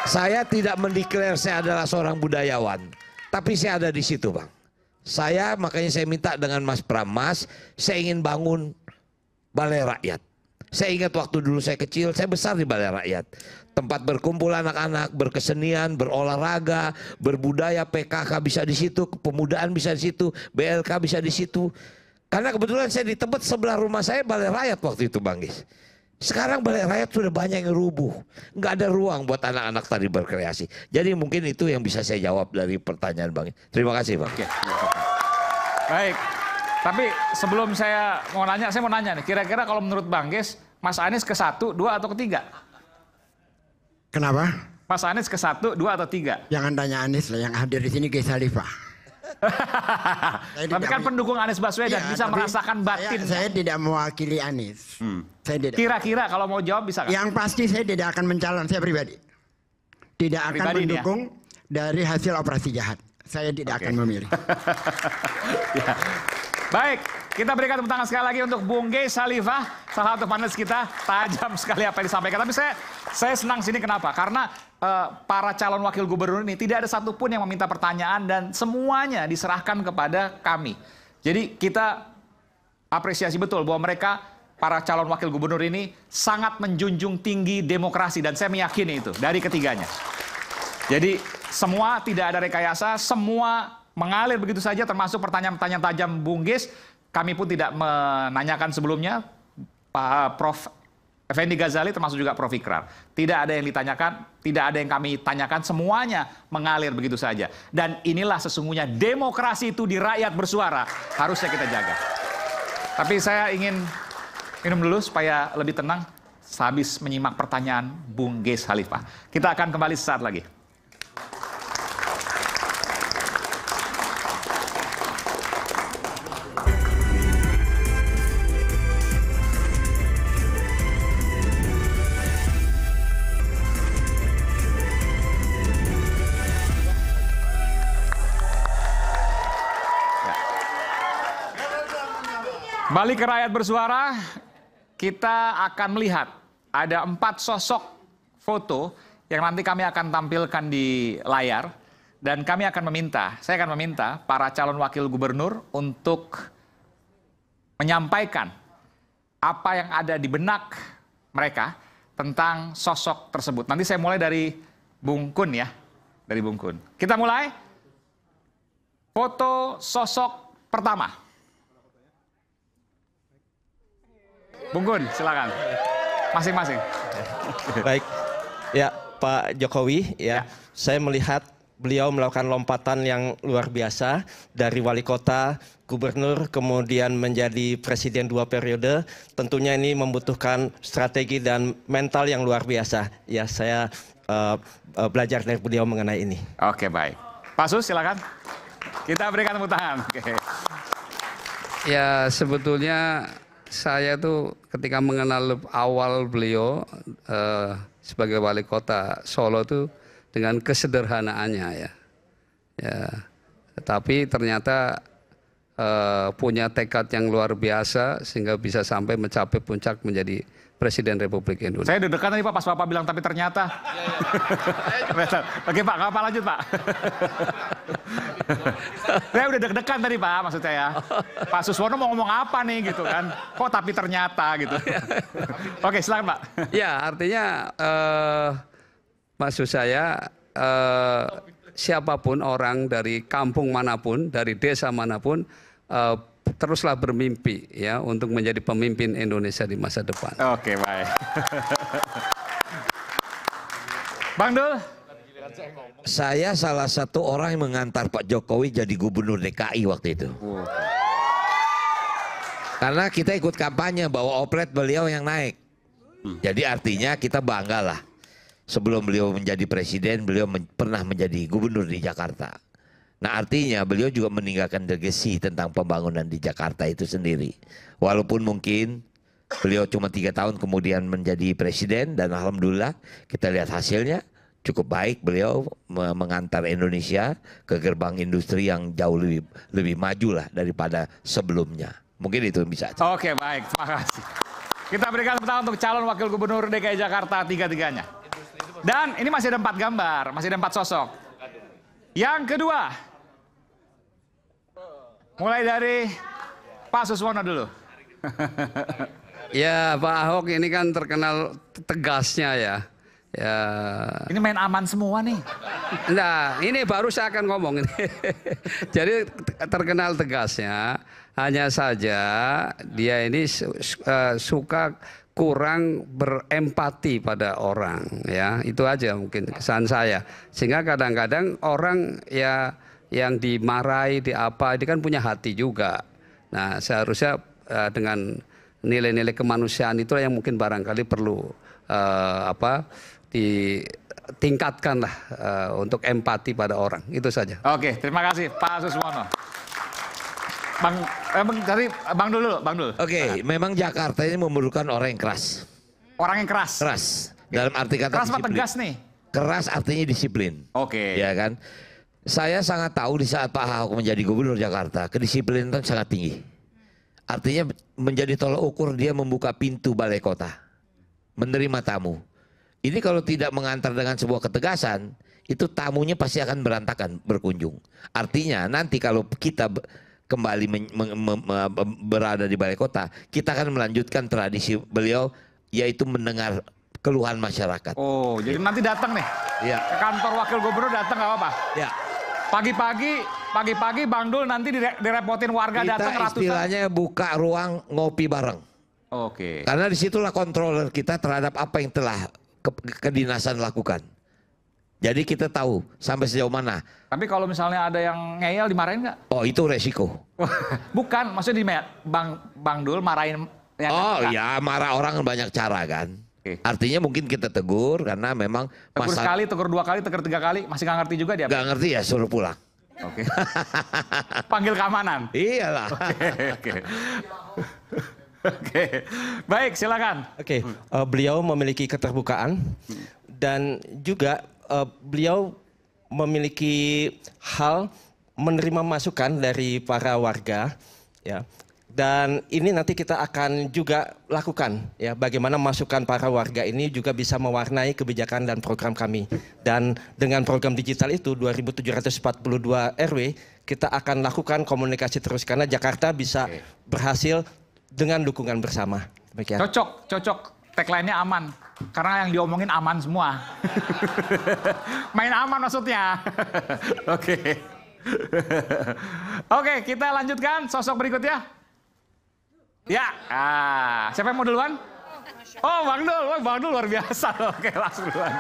saya tidak mendeklar saya adalah seorang budayawan, tapi saya ada di situ Bang. Makanya saya minta dengan Mas Pramas, saya ingin bangun balai rakyat. Saya ingat waktu dulu saya kecil, saya besar di balai rakyat. Tempat berkumpul anak-anak, berkesenian, berolahraga, berbudaya, PKK bisa di situ, kepemudaan bisa di situ, BLK bisa di situ. Karena kebetulan saya di tempat sebelah rumah saya balai rakyat waktu itu Bang Gis. Sekarang balai rakyat sudah banyak yang rubuh. Nggak ada ruang buat anak-anak tadi berkreasi. Jadi mungkin itu yang bisa saya jawab dari pertanyaan Bang. Terima kasih Bang. Oke. Baik. Tapi sebelum saya mau nanya nih. Kira-kira kalau menurut Bang Gis, Mas Anies ke 1, 2 atau ke 3? Kenapa? Mas Anies ke 1, 2 atau 3? Jangan tanya Anies lah, yang hadir di sini Gis Khalifah. Tapi kan pendukung Anies Baswedan bisa merasakan batin. Saya tidak mewakili Anies. Kira-kira kalau mau jawab bisa kan? Yang pasti saya tidak akan mencalon, saya pribadi. Tidak akan mendukung dari hasil operasi jahat. Saya tidak akan memilih. Ya. Baik, kita berikan tepuk tangan sekali lagi untuk Bung Gis Khalifah, salah satu panelis kita. Tajam sekali apa yang disampaikan. Tapi saya senang sini kenapa? Karena para calon wakil gubernur ini tidak ada satupun yang meminta pertanyaan dan semuanya diserahkan kepada kami. Jadi kita apresiasi betul bahwa mereka, para calon wakil gubernur ini sangat menjunjung tinggi demokrasi dan saya meyakini itu dari ketiganya. Jadi semua tidak ada rekayasa, semua mengalir begitu saja termasuk pertanyaan-pertanyaan tajam Bung Gis. Kami pun tidak menanyakan sebelumnya, Pak Prof. Effendi Ghazali termasuk juga Prof. Ikrar. Tidak ada yang ditanyakan, tidak ada yang kami tanyakan, semuanya mengalir begitu saja. Dan inilah sesungguhnya demokrasi itu di rakyat bersuara, harusnya kita jaga. Tapi saya ingin minum dulu supaya lebih tenang sehabis menyimak pertanyaan Bung Gis Khalifah. Kita akan kembali sesaat lagi. Balik ke rakyat bersuara, kita akan melihat ada 4 sosok foto yang nanti kami akan tampilkan di layar. Dan kami akan meminta, saya akan meminta para calon wakil gubernur untuk menyampaikan apa yang ada di benak mereka tentang sosok tersebut. Nanti saya mulai dari Bung Kun ya, dari Bung Kun. Kita mulai, foto sosok pertama. Bung Gun, silakan. Masing-masing. Baik, ya Pak Jokowi, ya, saya melihat beliau melakukan lompatan yang luar biasa dari wali kota, gubernur, kemudian menjadi presiden 2 periode. Tentunya ini membutuhkan strategi dan mental yang luar biasa. Ya, saya belajar dari beliau mengenai ini. Oke, baik. Pak Sus, silakan. Kita berikan tepuk tangan. Oke. Ya, sebetulnya saya tuh ketika mengenal awal beliau sebagai wali kota Solo tuh dengan kesederhanaannya ya. Tapi ternyata punya tekad yang luar biasa sehingga bisa sampai mencapai puncak menjadi Presiden Republik Indonesia. Saya deg-degan tadi Pak pas Bapak bilang tapi ternyata. Oke Pak, apa lanjut Pak? Saya udah deg-degan tadi Pak, maksud saya. Pak Suswono mau ngomong apa nih gitu kan? Kok tapi ternyata gitu. Oke, silakan Pak. Ya, artinya maksud saya siapapun orang dari kampung manapun, dari desa manapun, teruslah bermimpi ya untuk menjadi pemimpin Indonesia di masa depan. Oke, baik. Bang Dul. Saya salah satu orang yang mengantar Pak Jokowi jadi gubernur DKI waktu itu. Karena kita ikut kampanye bahwa oplet beliau yang naik. Jadi artinya kita bangga lah. Sebelum beliau menjadi presiden, beliau pernah menjadi gubernur di Jakarta. Nah artinya beliau juga meninggalkan legacy tentang pembangunan di Jakarta itu sendiri. Walaupun mungkin beliau cuma 3 tahun kemudian menjadi presiden dan alhamdulillah kita lihat hasilnya cukup baik. Beliau mengantar Indonesia ke gerbang industri yang jauh lebih maju lah daripada sebelumnya. Mungkin itu bisa. Oke baik, terima kasih. Kita berikan tepuk tangan untuk calon wakil gubernur DKI Jakarta tiga-tiganya. Dan ini masih ada 4 gambar, masih ada 4 sosok. Yang kedua, mulai dari Pak Suswono dulu. Ya Pak Ahok ini kan terkenal tegasnya ya. Ini main aman semua nih. Nah ini baru saya akan ngomong ini. Jadi terkenal tegasnya, hanya saja dia ini suka kurang berempati pada orang ya, itu aja mungkin kesan saya. Sehingga kadang-kadang orang ya yang dimarahi, ini kan punya hati juga. Nah seharusnya dengan nilai-nilai kemanusiaan itu yang mungkin barangkali perlu ditingkatkan lah untuk empati pada orang, itu saja. Oke, terima kasih Pak Suswono. Bang Dul. Oke, memang Jakarta ini memerlukan orang yang keras. Orang yang keras? Keras. Dalam arti kata keras disiplin. Keras tegas nih? Keras artinya disiplin. Oke. Ya kan? Saya sangat tahu di saat Pak Ahok menjadi gubernur Jakarta, kedisiplinan itu sangat tinggi. Artinya menjadi tolak ukur dia membuka pintu balai kota. Menerima tamu. Ini kalau tidak mengantar dengan sebuah ketegasan, itu tamunya pasti akan berantakan berkunjung. Artinya nanti kalau kita kembali berada di balai kota, kita akan melanjutkan tradisi beliau, yaitu mendengar keluhan masyarakat. Oh, jadi nanti datang nih ya. Ke kantor wakil gubernur datang nggak apa-apa? Ya. Pagi-pagi Bang Dul nanti direpotin warga datang ratusan. Istilahnya buka ruang ngopi bareng. Oke. Karena disitulah kontroler kita terhadap apa yang telah kedinasan lakukan. Jadi kita tahu sampai sejauh mana. Tapi kalau misalnya ada yang ngeyel dimarahin nggak? Oh itu resiko. Bukan, maksudnya Bang Dul marahin. Ya marah orang banyak cara kan. Artinya mungkin kita tegur karena memang tegur sekali, tegur 2 kali, tegur 3 kali, masih nggak ngerti juga dia. Nggak ngerti ya suruh pulang. Oke. Panggil keamanan. Iyalah. Oke. Baik, silakan. Oke, beliau memiliki keterbukaan dan juga beliau memiliki hal menerima masukan dari para warga ya. Dan ini nanti kita akan juga lakukan ya, bagaimana masukan para warga ini juga bisa mewarnai kebijakan dan program kami. Dan dengan program digital itu 2742 RW kita akan lakukan komunikasi terus karena Jakarta bisa berhasil dengan dukungan bersama. Demikian. Cocok. Tagline-nya aman. Karena yang diomongin aman semua. Main aman maksudnya. Oke. Oke, kita lanjutkan sosok berikutnya. Ya, siapa yang mau duluan? Oh, Bang Dul luar biasa. Oke, langsung duluan.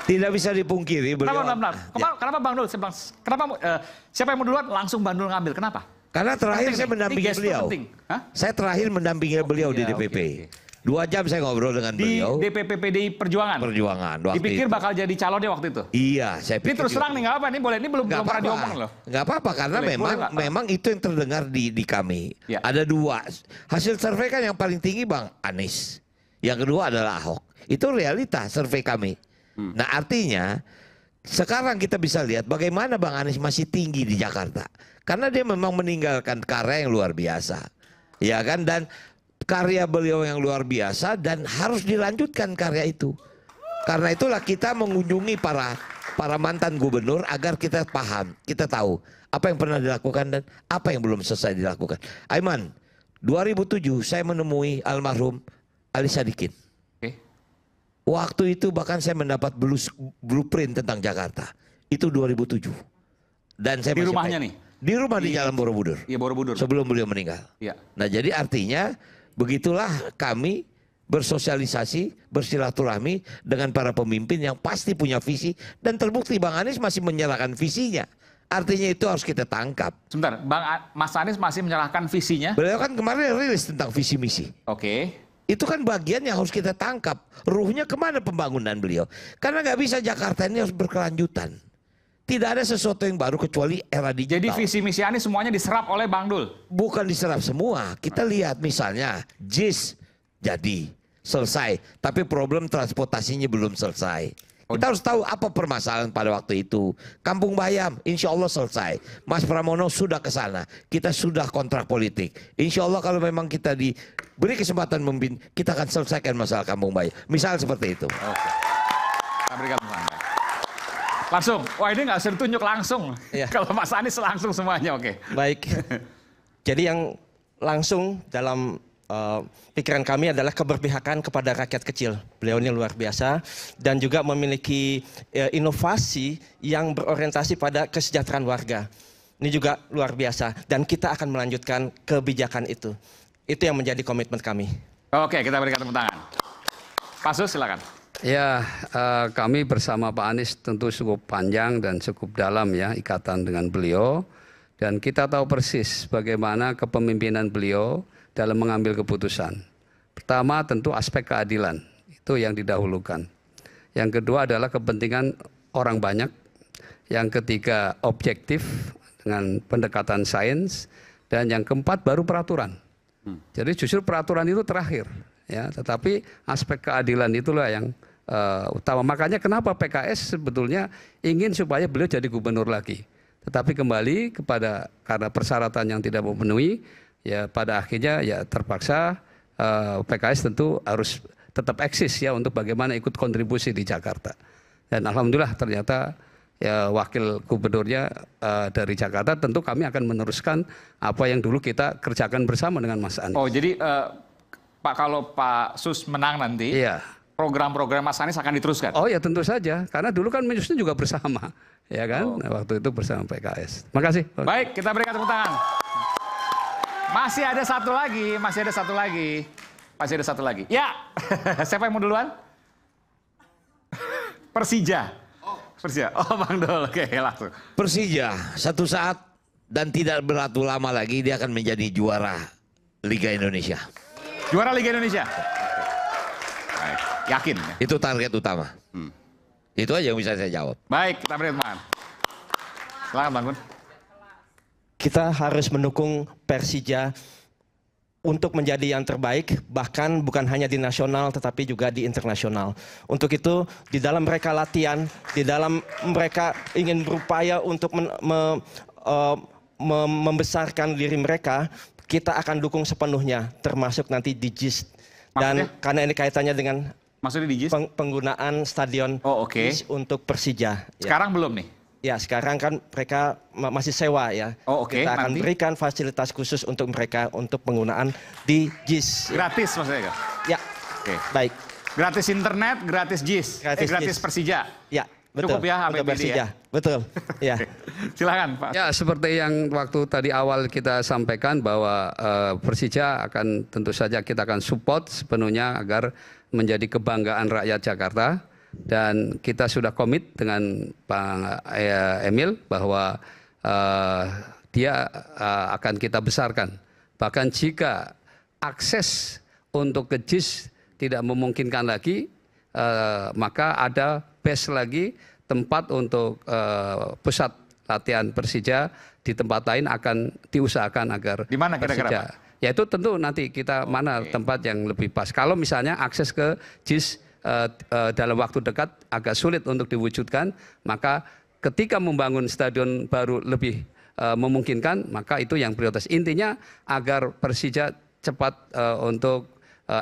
Tidak bisa dipungkiri beliau. Kenapa Bang Dul? Kenapa siapa yang mau duluan langsung Bang Dul ngambil? Kenapa? Karena terakhir saya mendampingi beliau. Saya terakhir mendampingi beliau di DPP. 2 jam saya ngobrol dengan beliau. Di DPP PDI Perjuangan? Perjuangan. Dipikir bakal jadi calonnya waktu itu? Iya, saya pikir. Ini terus terang nih, nggak apa? Ini boleh, ini belum pernah diomong loh. Nggak apa-apa, karena memang itu yang terdengar di kami. Ya. Ada 2. Hasil survei kan yang paling tinggi Bang Anies. Yang kedua adalah Ahok. Itu realita survei kami. Nah artinya, sekarang kita bisa lihat bagaimana Bang Anies masih tinggi di Jakarta. Karena dia memang meninggalkan karya yang luar biasa. Ya kan, dan karya beliau yang luar biasa dan harus dilanjutkan karya itu. Karena itulah kita mengunjungi para mantan gubernur agar kita paham, kita tahu apa yang pernah dilakukan dan apa yang belum selesai dilakukan. Aiman, 2007 saya menemui almarhum Ali Sadikin. Waktu itu bahkan saya mendapat blueprint tentang Jakarta. Itu 2007. Dan saya di rumahnya nih? Di rumah di Jalan Borobudur. Iya, Borobudur. Sebelum beliau meninggal. Iya. Nah jadi artinya begitulah kami bersosialisasi, bersilaturahmi dengan para pemimpin yang pasti punya visi. Dan terbukti Bang Anies masih menyerahkan visinya. Artinya itu harus kita tangkap. Sebentar, Mas Anies masih menyerahkan visinya? Beliau kan kemarin rilis tentang visi misi. Oke. Itu kan bagian yang harus kita tangkap. Ruhnya kemana pembangunan beliau? Karena nggak bisa Jakarta ini harus berkelanjutan. Tidak ada sesuatu yang baru kecuali era digital. Jadi visi misi Anies semuanya diserap oleh Bang Dul? Bukan diserap semua. Kita lihat misalnya JIS jadi selesai. Tapi problem transportasinya belum selesai. Kita harus tahu apa permasalahan pada waktu itu. Kampung Bayam insya Allah selesai. Mas Pramono sudah ke sana. Kita sudah kontrak politik. Insya Allah kalau memang kita diberi kesempatan memimpin, kita akan selesaikan masalah Kampung Bayam. Misal seperti itu. Oke. Kita berikan langsung. Wah ini nggak usah ditunjuk langsung. Ya. Kalau Mas Anies langsung semuanya, oke. Baik. Jadi yang langsung dalam pikiran kami adalah keberpihakan kepada rakyat kecil. Beliau ini luar biasa dan juga memiliki inovasi yang berorientasi pada kesejahteraan warga. Ini juga luar biasa dan kita akan melanjutkan kebijakan itu. Itu yang menjadi komitmen kami. Oke, kita berikan tepuk tangan. Pak Sus, silakan. Ya, kami bersama Pak Anies tentu cukup panjang dan cukup dalam ya ikatan dengan beliau. Dan kita tahu persis bagaimana kepemimpinan beliau dalam mengambil keputusan. Pertama tentu aspek keadilan, itu yang didahulukan. Yang kedua adalah kepentingan orang banyak. Yang ketiga objektif dengan pendekatan sains. Dan yang keempat baru peraturan. Jadi justru peraturan itu terakhir. Ya, tetapi aspek keadilan itulah yang utama. Makanya kenapa PKS sebetulnya ingin supaya beliau jadi gubernur lagi. Tetapi kembali kepada karena persyaratan yang tidak memenuhi, ya pada akhirnya ya terpaksa PKS tentu harus tetap eksis ya untuk bagaimana ikut kontribusi di Jakarta. Dan alhamdulillah ternyata ya wakil gubernurnya dari Jakarta, tentu kami akan meneruskan apa yang dulu kita kerjakan bersama dengan Mas Anies. Oh jadi Pak, kalau Pak Sus menang nanti, iya, program-program Mas Anies akan diteruskan? Oh ya tentu saja, karena dulu kan menyusun juga bersama, ya kan, waktu itu bersama PKS. Makasih. Baik, kita berikan tepuk tangan. Masih ada satu lagi, masih ada satu lagi, masih ada satu lagi. Ya, siapa yang mau duluan? Persija. Persija. Oh Bang Dul, oke langsung. Persija satu saat dan tidak berlalu lama lagi dia akan menjadi juara Liga Indonesia. Juara Liga Indonesia? Baik, yakin ya? Itu target utama. Itu aja yang bisa saya jawab. Baik, kita beri teman. Silakan Bang Gun. Kita harus mendukung Persija untuk menjadi yang terbaik, bahkan bukan hanya di nasional tetapi juga di internasional. Untuk itu, di dalam mereka latihan, di dalam mereka ingin berupaya untuk membesarkan diri mereka, kita akan dukung sepenuhnya, termasuk nanti di JIS. Dan karena ini kaitannya dengan maksudnya di JIS? Penggunaan stadion JIS untuk Persija. Sekarang belum nih? Ya, sekarang kan mereka masih sewa ya. Kita akan berikan fasilitas khusus untuk mereka untuk penggunaan di JIS. Gratis maksudnya kan? Ya. Oke. Baik. Gratis internet, gratis JIS, gratis JIS. Persija. Ya. Cukup ya untuk APBD Persija. ya. Betul. Ya. Silakan Pak. Ya, seperti yang waktu tadi awal kita sampaikan bahwa Persija akan tentu saja kita akan support sepenuhnya agar menjadi kebanggaan rakyat Jakarta, dan kita sudah komit dengan Pak Emil bahwa dia akan kita besarkan. Bahkan jika akses untuk ke JIS tidak memungkinkan lagi, maka ada base lagi tempat untuk pusat latihan Persija di tempat lain akan diusahakan agar di mana kira-kira, Persija, ya itu tentu nanti kita mana tempat yang lebih pas. Kalau misalnya akses ke JIS dalam waktu dekat agak sulit untuk diwujudkan, maka ketika membangun stadion baru lebih memungkinkan, maka itu yang prioritas. Intinya agar Persija cepat untuk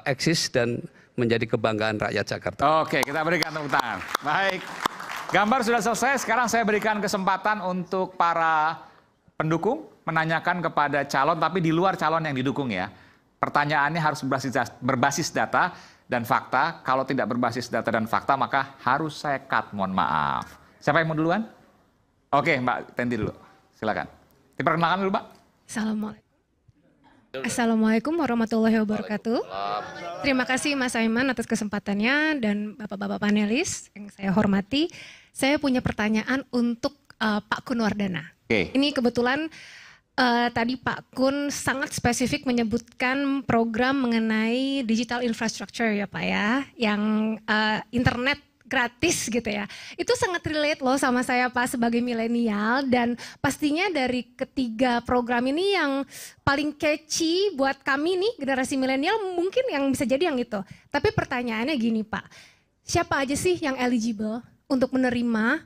eksis dan menjadi kebanggaan rakyat Jakarta. Oke, kita berikan tepuk tangan. Baik, gambar sudah selesai. Sekarang saya berikan kesempatan untuk para pendukung menanyakan kepada calon, tapi di luar calon yang didukung ya. Pertanyaannya harus berbasis data dan fakta. Kalau tidak berbasis data dan fakta, maka harus saya cut, mohon maaf. Siapa yang mau duluan? Oke, Mbak Tendi dulu. Silakan. Diperkenalkan dulu, Pak. Assalamualaikum warahmatullahi wabarakatuh. Terima kasih Mas Aiman atas kesempatannya dan Bapak-Bapak panelis yang saya hormati. Saya punya pertanyaan untuk Pak Kun Wardana. Ini kebetulan tadi Pak Kun sangat spesifik menyebutkan program mengenai digital infrastructure ya Pak ya, yang internet gratis gitu ya. Itu sangat relate loh sama saya Pak sebagai milenial, dan pastinya dari ketiga program ini yang paling catchy buat kami nih generasi milenial mungkin yang bisa jadi yang itu. Tapi pertanyaannya gini Pak, siapa aja sih yang eligible untuk menerima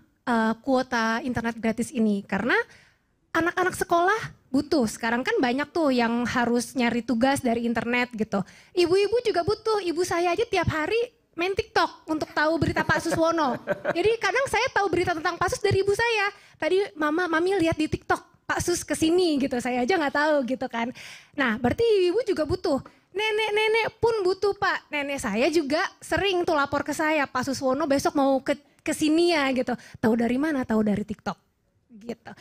kuota internet gratis ini? Karena anak-anak sekolah butuh, sekarang kan banyak tuh yang harus nyari tugas dari internet gitu. Ibu-ibu juga butuh, ibu saya aja tiap hari main TikTok untuk tahu berita Pak Suswono. Jadi kadang saya tahu berita tentang Pak Sus dari ibu saya. Tadi mami lihat di TikTok Pak Sus kesini gitu, saya aja nggak tahu gitu kan. Nah berarti ibu juga butuh. Nenek pun butuh Pak. Nenek saya juga sering tuh lapor ke saya, Pak Suswono besok mau kesini ya gitu. Tahu dari mana? Tahu dari TikTok gitu.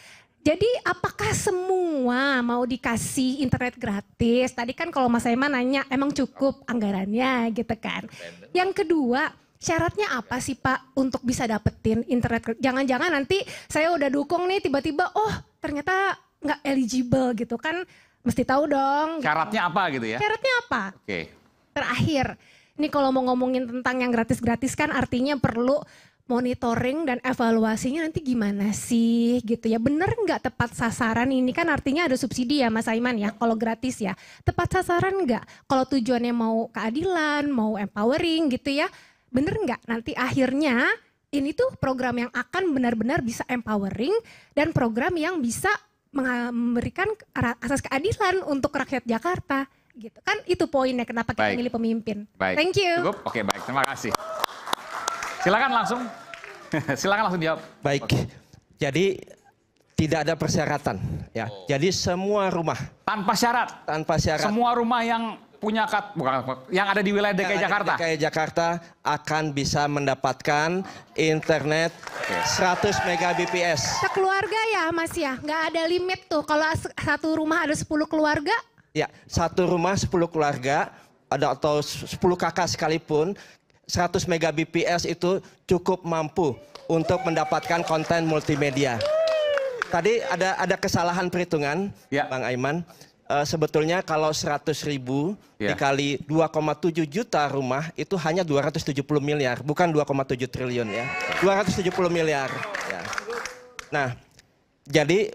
Jadi apakah semua mau dikasih internet gratis? Tadi kan kalau Mas Aiman nanya emang cukup anggarannya gitu kan. Yang kedua, syaratnya apa sih Pak untuk bisa dapetin internet? Jangan-jangan nanti saya udah dukung nih tiba-tiba oh ternyata nggak eligible gitu kan. Mesti tahu dong. Syaratnya apa gitu ya? Syaratnya apa? Oke. Terakhir, ini kalau mau ngomongin tentang yang gratis-gratis kan artinya perlu monitoring dan evaluasinya nanti gimana sih gitu ya. Bener nggak tepat sasaran, ini kan artinya ada subsidi ya Mas Aiman ya kalau gratis ya. Tepat sasaran nggak? Kalau tujuannya mau keadilan, mau empowering gitu ya. Bener nggak nanti akhirnya ini tuh program yang akan benar-benar bisa empowering dan program yang bisa memberikan asas keadilan untuk rakyat Jakarta gitu. Kan itu poinnya kenapa kita milih pemimpin. Baik. Thank you. Cukup? Oke, baik. Terima kasih. Silakan langsung. Silakan langsung jawab. Baik. Jadi tidak ada persyaratan ya. Jadi semua rumah tanpa syarat. Tanpa syarat. Semua rumah yang punya yang ada di wilayah DKI Jakarta. DKI Jakarta akan bisa mendapatkan internet 100 Mbps. Sekeluarga ya Mas ya, nggak ada limit tuh. Kalau satu rumah ada 10 keluarga? Ya, satu rumah 10 keluarga atau 10 kakak sekalipun 100 Mbps itu cukup mampu untuk mendapatkan konten multimedia. Tadi ada kesalahan perhitungan, Bang Aiman. Sebetulnya kalau 100.000 dikali 2,7 juta rumah itu hanya 270 miliar, bukan 2,7 triliun ya. 270 miliar. Ya. Nah, jadi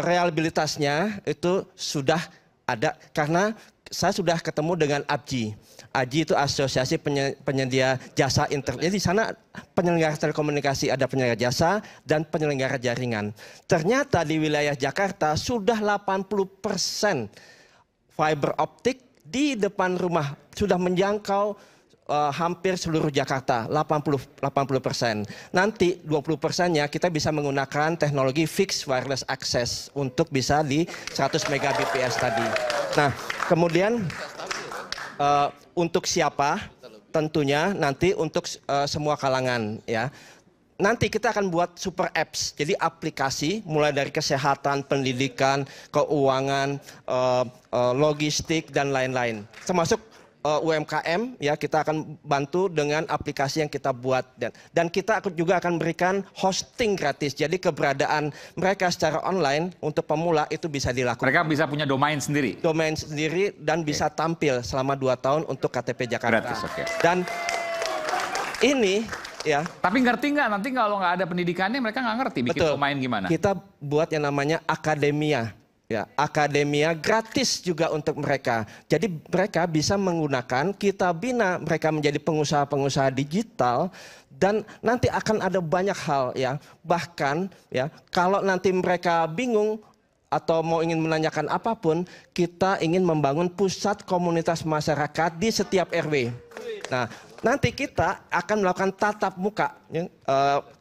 realibilitasnya itu sudah ada karena saya sudah ketemu dengan ABJI. ABJI itu Asosiasi Penyedia Jasa Internet. Di sana penyelenggara telekomunikasi, ada penyelenggara jasa dan penyelenggara jaringan. Ternyata di wilayah Jakarta sudah 80% fiber optik di depan rumah sudah menjangkau hampir seluruh Jakarta, 80%. Nanti 20%-nya kita bisa menggunakan teknologi fixed wireless access untuk bisa di 100 Mbps tadi. Nah, kemudian untuk siapa? Tentunya nanti untuk semua kalangan ya. nanti kita akan buat super apps, jadi aplikasi mulai dari kesehatan, pendidikan, keuangan, logistik dan lain-lain. Termasuk UMKM ya, kita akan bantu dengan aplikasi yang kita buat dan kita juga akan berikan hosting gratis. Jadi keberadaan mereka secara online untuk pemula itu bisa dilakukan. Mereka bisa punya domain sendiri. Domain sendiri dan bisa tampil selama 2 tahun untuk KTP Jakarta. Gratis, Dan ini ya. Tapi ngerti nggak nanti kalau nggak ada pendidikannya mereka nggak ngerti bikin domain gimana? Kita buat yang namanya akademia. Ya, akademia gratis juga untuk mereka. Jadi mereka bisa menggunakan, kita bina mereka menjadi pengusaha-pengusaha digital dan nanti akan ada banyak hal ya. Bahkan ya, kalau nanti mereka bingung atau mau ingin menanyakan apapun, kita ingin membangun pusat komunitas masyarakat di setiap RW. Nah, nanti kita akan melakukan tatap muka.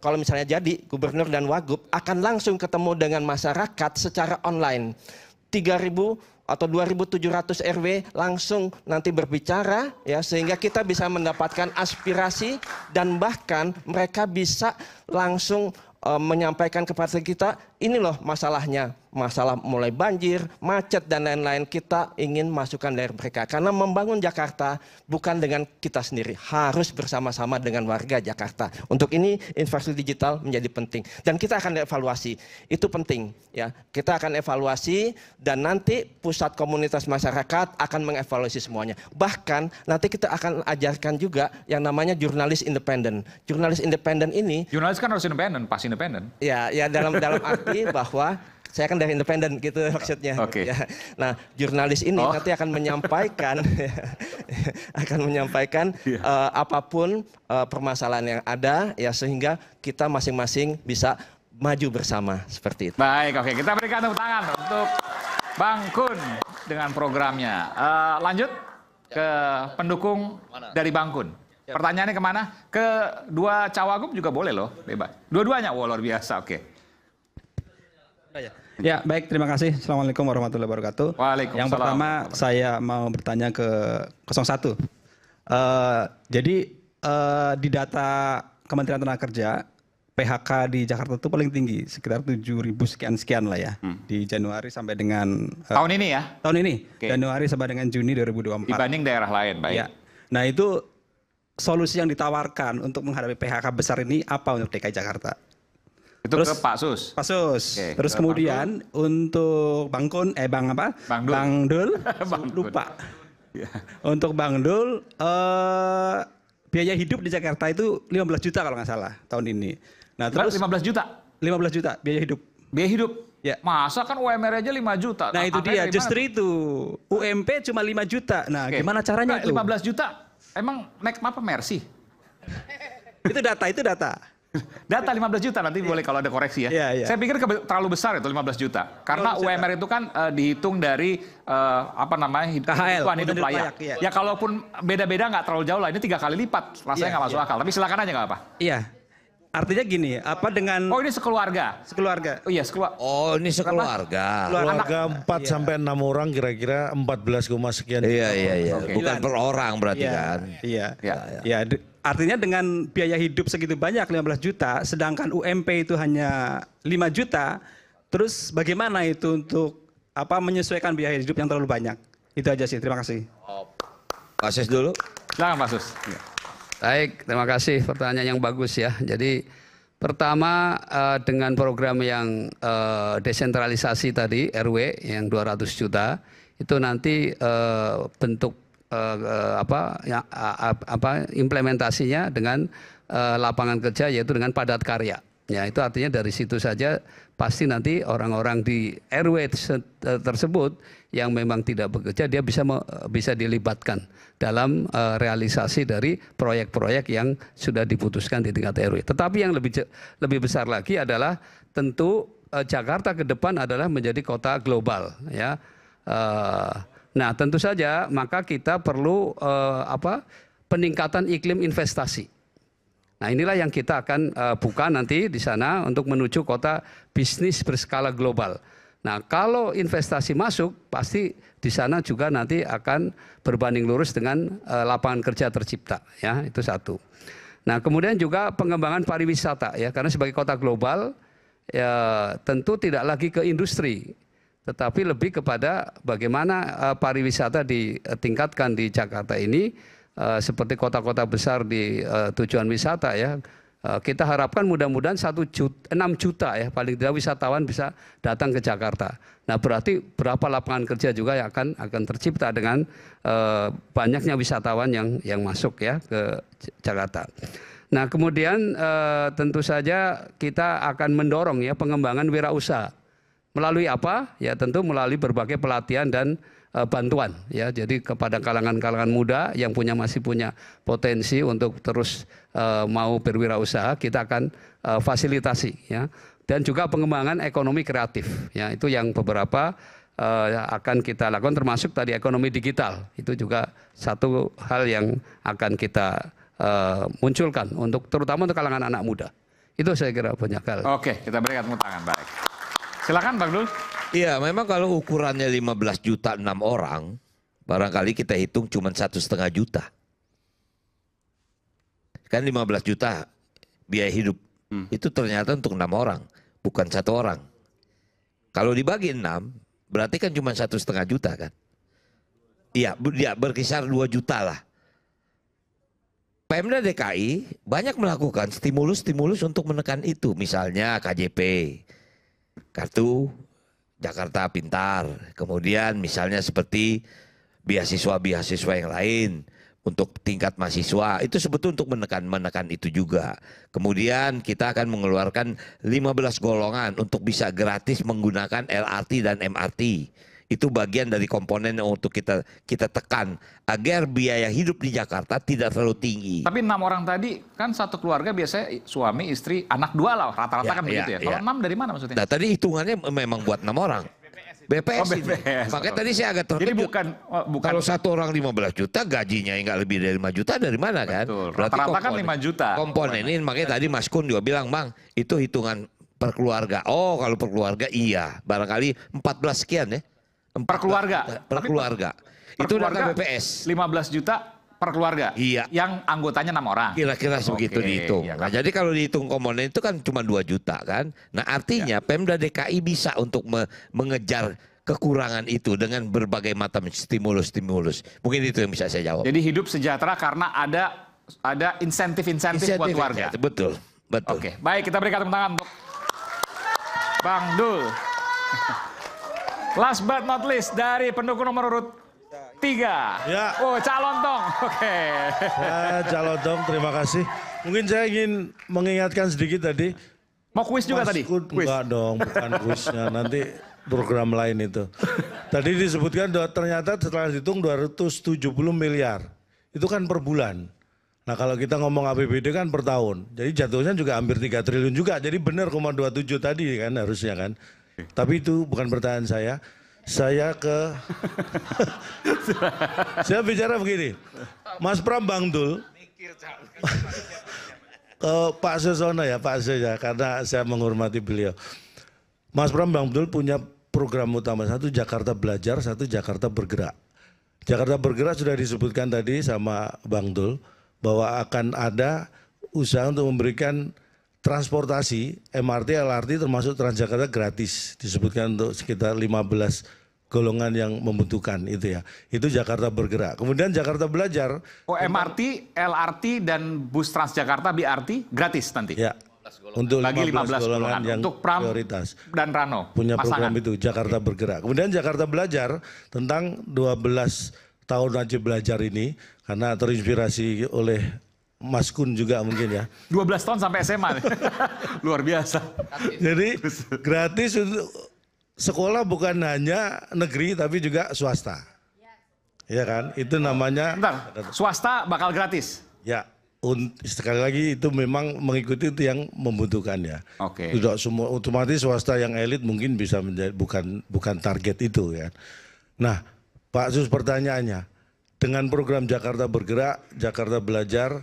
Kalau misalnya jadi gubernur dan wagub akan langsung ketemu dengan masyarakat secara online. 3.000 atau 2.700 RW langsung nanti berbicara ya, sehingga kita bisa mendapatkan aspirasi dan bahkan mereka bisa langsung menyampaikan kepada kita, ini loh masalahnya, masalah mulai banjir, macet dan lain-lain. Kita ingin masukkan dari mereka karena membangun Jakarta bukan dengan kita sendiri, harus bersama-sama dengan warga Jakarta. Untuk ini infrastruktur digital menjadi penting dan kita akan evaluasi, itu penting ya. Kita akan evaluasi dan nanti pusat komunitas masyarakat akan mengevaluasi semuanya. Bahkan nanti kita akan ajarkan juga yang namanya jurnalis independen. Jurnalis independen ini, jurnalis kan harus independen, pasti independen. Ya dalam arti bahwa saya kan dari independen gitu maksudnya. Okay. Ya. Nah, jurnalis ini nanti akan menyampaikan apapun permasalahan yang ada ya, sehingga kita masing-masing bisa maju bersama seperti itu. Baik, oke, kita berikan tepuk tangan untuk Bang Kun dengan programnya. Lanjut ke pendukung dari Bang Kun. Pertanyaannya kemana? Ke dua cawagup juga boleh loh, bebas. Dua-duanya, wah luar biasa, oke. Ya, baik, terima kasih. Assalamualaikum warahmatullahi wabarakatuh. Waalaikumsalam. Yang pertama, saya mau bertanya ke 01. Jadi, di data Kementerian Tenaga Kerja, PHK di Jakarta itu paling tinggi, sekitar 7.000 sekian lah ya. Di Januari sampai dengan... tahun ini ya? Tahun ini, Januari sampai dengan Juni 2024. Dibanding daerah lain, baik. Ya. Nah, itu solusi yang ditawarkan untuk menghadapi PHK besar ini apa untuk DKI Jakarta? Itu terus, ke Pak Sus. Pak Sus. Oke, terus kemudian untuk Bang Kun, Bang Dul, lupa. Ya. Untuk Bang Dul, biaya hidup di Jakarta itu 15 juta kalau nggak salah tahun ini. Nah, terus 15 juta? 15 juta biaya hidup. Biaya hidup? Ya. Masa kan UMR aja 5 juta. Nah, itu dia, justru itu. UMP cuma 5 juta. Nah, gimana caranya itu? 15 juta? Emang naik apa Mercy? Itu data. Data 15 juta nanti boleh kalau ada koreksi ya. Iya. Saya pikir terlalu besar itu 15 juta. Karena UMR itu kan dihitung dari KHL, hidup layak. Ya kalaupun beda-beda nggak terlalu jauh lah. Ini 3 kali lipat. Rasanya nggak masuk akal. Tapi silakan aja nggak apa. Iya. Artinya gini, apa dengan... Oh, ini sekeluarga? Sekeluarga. Oh iya, sekeluarga. Oh, ini sekeluarga. Keluarga 4 sampai 6 orang kira-kira 14, sekian. Iya. Okay. Bukan per orang berarti kan. Iya. Artinya dengan biaya hidup segitu banyak 15 juta, sedangkan UMP itu hanya 5 juta, terus bagaimana itu untuk menyesuaikan biaya hidup yang terlalu banyak? Itu aja sih, terima kasih. Pak Sus dulu. Silakan Pak Sus. Baik, terima kasih, pertanyaan yang bagus ya. Jadi pertama dengan program yang desentralisasi tadi RW yang 200 juta itu nanti bentuk implementasinya dengan lapangan kerja, yaitu dengan padat karya. Ya, itu artinya dari situ saja pasti nanti orang-orang di RW tersebut yang memang tidak bekerja dia bisa dilibatkan dalam realisasi dari proyek-proyek yang sudah diputuskan di tingkat RW. Tetapi yang lebih besar lagi adalah tentu Jakarta ke depan adalah menjadi kota global ya. Nah, tentu saja maka kita perlu peningkatan iklim investasi. Nah, inilah yang kita akan buka nanti di sana untuk menuju kota bisnis berskala global. Nah, kalau investasi masuk, pasti di sana juga nanti akan berbanding lurus dengan lapangan kerja tercipta. Ya, itu satu. Nah, kemudian juga pengembangan pariwisata ya, karena sebagai kota global ya tentu tidak lagi ke industri, tetapi lebih kepada bagaimana pariwisata ditingkatkan di Jakarta ini seperti kota-kota besar di tujuan wisata ya. Kita harapkan mudah-mudahan 6 juta ya paling tidak wisatawan bisa datang ke Jakarta. Nah, berarti berapa lapangan kerja juga yang akan tercipta dengan banyaknya wisatawan yang masuk ya ke Jakarta. Nah, kemudian tentu saja kita akan mendorong ya pengembangan wirausaha. Melalui apa? Ya tentu melalui berbagai pelatihan dan bantuan ya. Jadi kepada kalangan-kalangan muda yang masih punya potensi untuk terus mau berwirausaha, kita akan fasilitasi ya. Dan juga pengembangan ekonomi kreatif ya. Itu yang beberapa akan kita lakukan, termasuk tadi ekonomi digital. Itu juga satu hal yang akan kita munculkan untuk terutama untuk kalangan anak muda. Itu saya kira banyak hal. Oke, kita berikan tepuk tangan. Baik. Silakan Bang Dul. Iya, memang kalau ukurannya 15 juta 6 orang, barangkali kita hitung cuma 1,5 juta. Kan 15 juta biaya hidup. Itu ternyata untuk 6 orang, bukan 1 orang. Kalau dibagi 6, berarti kan cuma 1,5 juta kan. Iya, berkisar 2 juta lah. Pemda DKI banyak melakukan stimulus-stimulus untuk menekan itu. Misalnya KJP, Kartu Jakarta Pintar, kemudian misalnya seperti beasiswa-beasiswa yang lain untuk tingkat mahasiswa, itu sebetulnya untuk menekan itu juga. Kemudian kita akan mengeluarkan 15 golongan untuk bisa gratis menggunakan LRT dan MRT. Itu bagian dari komponen yang untuk kita tekan agar biaya hidup di Jakarta tidak terlalu tinggi. Tapi 6 orang tadi kan satu keluarga biasanya suami, istri, anak 2 lah rata-rata kan begitu ya. Kalau 6 dari mana maksudnya? Nah tadi hitungannya memang buat 6 orang. BPS, BPS. Makanya tadi saya agak terkejut. Jadi bukan kalau 1 orang 15 juta, gajinya nggak lebih dari 5 juta dari mana kan? Rata-rata kan 5 juta. Komponen ini makanya tadi Mas Kun juga bilang, Bang, itu hitungan per keluarga. Oh, kalau per keluarga iya, barangkali 14 sekian ya. Per keluarga. Per keluarga. Itu data BPS. 15 juta per keluarga. Iya. Yang anggotanya 6 orang. Kira-kira sebegitu dihitung. Iya, nah, jadi kalau dihitung komponen itu kan cuma 2 juta kan. Nah, artinya Pemda DKI bisa untuk mengejar kekurangan itu dengan berbagai macam stimulus-stimulus. Mungkin itu yang bisa saya jawab. Jadi hidup sejahtera karena ada insentif-insentif buat warga. Betul, betul. Oke, baik, kita berikan tepuk tangan untuk Bang Dul. Last but not least dari pendukung nomor urut 3. Ya. Oh, calon dong. Oke. Ya, calon dong, terima kasih. Mungkin saya ingin mengingatkan sedikit tadi. Mau kuis juga tadi? Enggak dong, bukan kuisnya. Nanti program lain itu. Tadi disebutkan ternyata setelah dihitung 270 miliar. Itu kan per bulan. Nah kalau kita ngomong APBD kan per tahun. Jadi jatuhnya juga hampir 3 triliun juga. Jadi benar 0,27 tadi kan harusnya kan. Tapi itu bukan pertanyaan saya. Saya saya bicara begini. Mas Pram Bang Dul. Ke Pak Susono ya, Pak Su ya, karena saya menghormati beliau. Mas Pram Bang Dul punya program utama, 1 Jakarta Belajar, 1 Jakarta Bergerak. Jakarta Bergerak sudah disebutkan tadi sama Bang Dul bahwa akan ada usaha untuk memberikan transportasi MRT, LRT termasuk Transjakarta gratis. Disebutkan untuk sekitar 15 golongan yang membutuhkan itu ya. Itu Jakarta Bergerak. Kemudian Jakarta Belajar. Oh, MRT, LRT dan bus Transjakarta BRT gratis nanti? Ya. Untuk bagi 15 golongan yang untuk Pram prioritas. Dan Rano. Punya pasangan. program itu Jakarta Bergerak. Kemudian Jakarta Belajar tentang 12 tahun wajib belajar ini karena terinspirasi oleh Mas Kun juga mungkin ya. 12 tahun sampai SMA. Luar biasa. Jadi gratis untuk sekolah bukan hanya negeri tapi juga swasta. Iya kan? Itu namanya. Bentar, swasta bakal gratis? Ya. Sekali lagi itu memang mengikuti itu yang membutuhkan ya. Oke. Tidak semua otomatis swasta yang elit mungkin bisa menjadi bukan target itu ya. Nah, Pak Sus pertanyaannya, dengan program Jakarta Bergerak, Jakarta Belajar,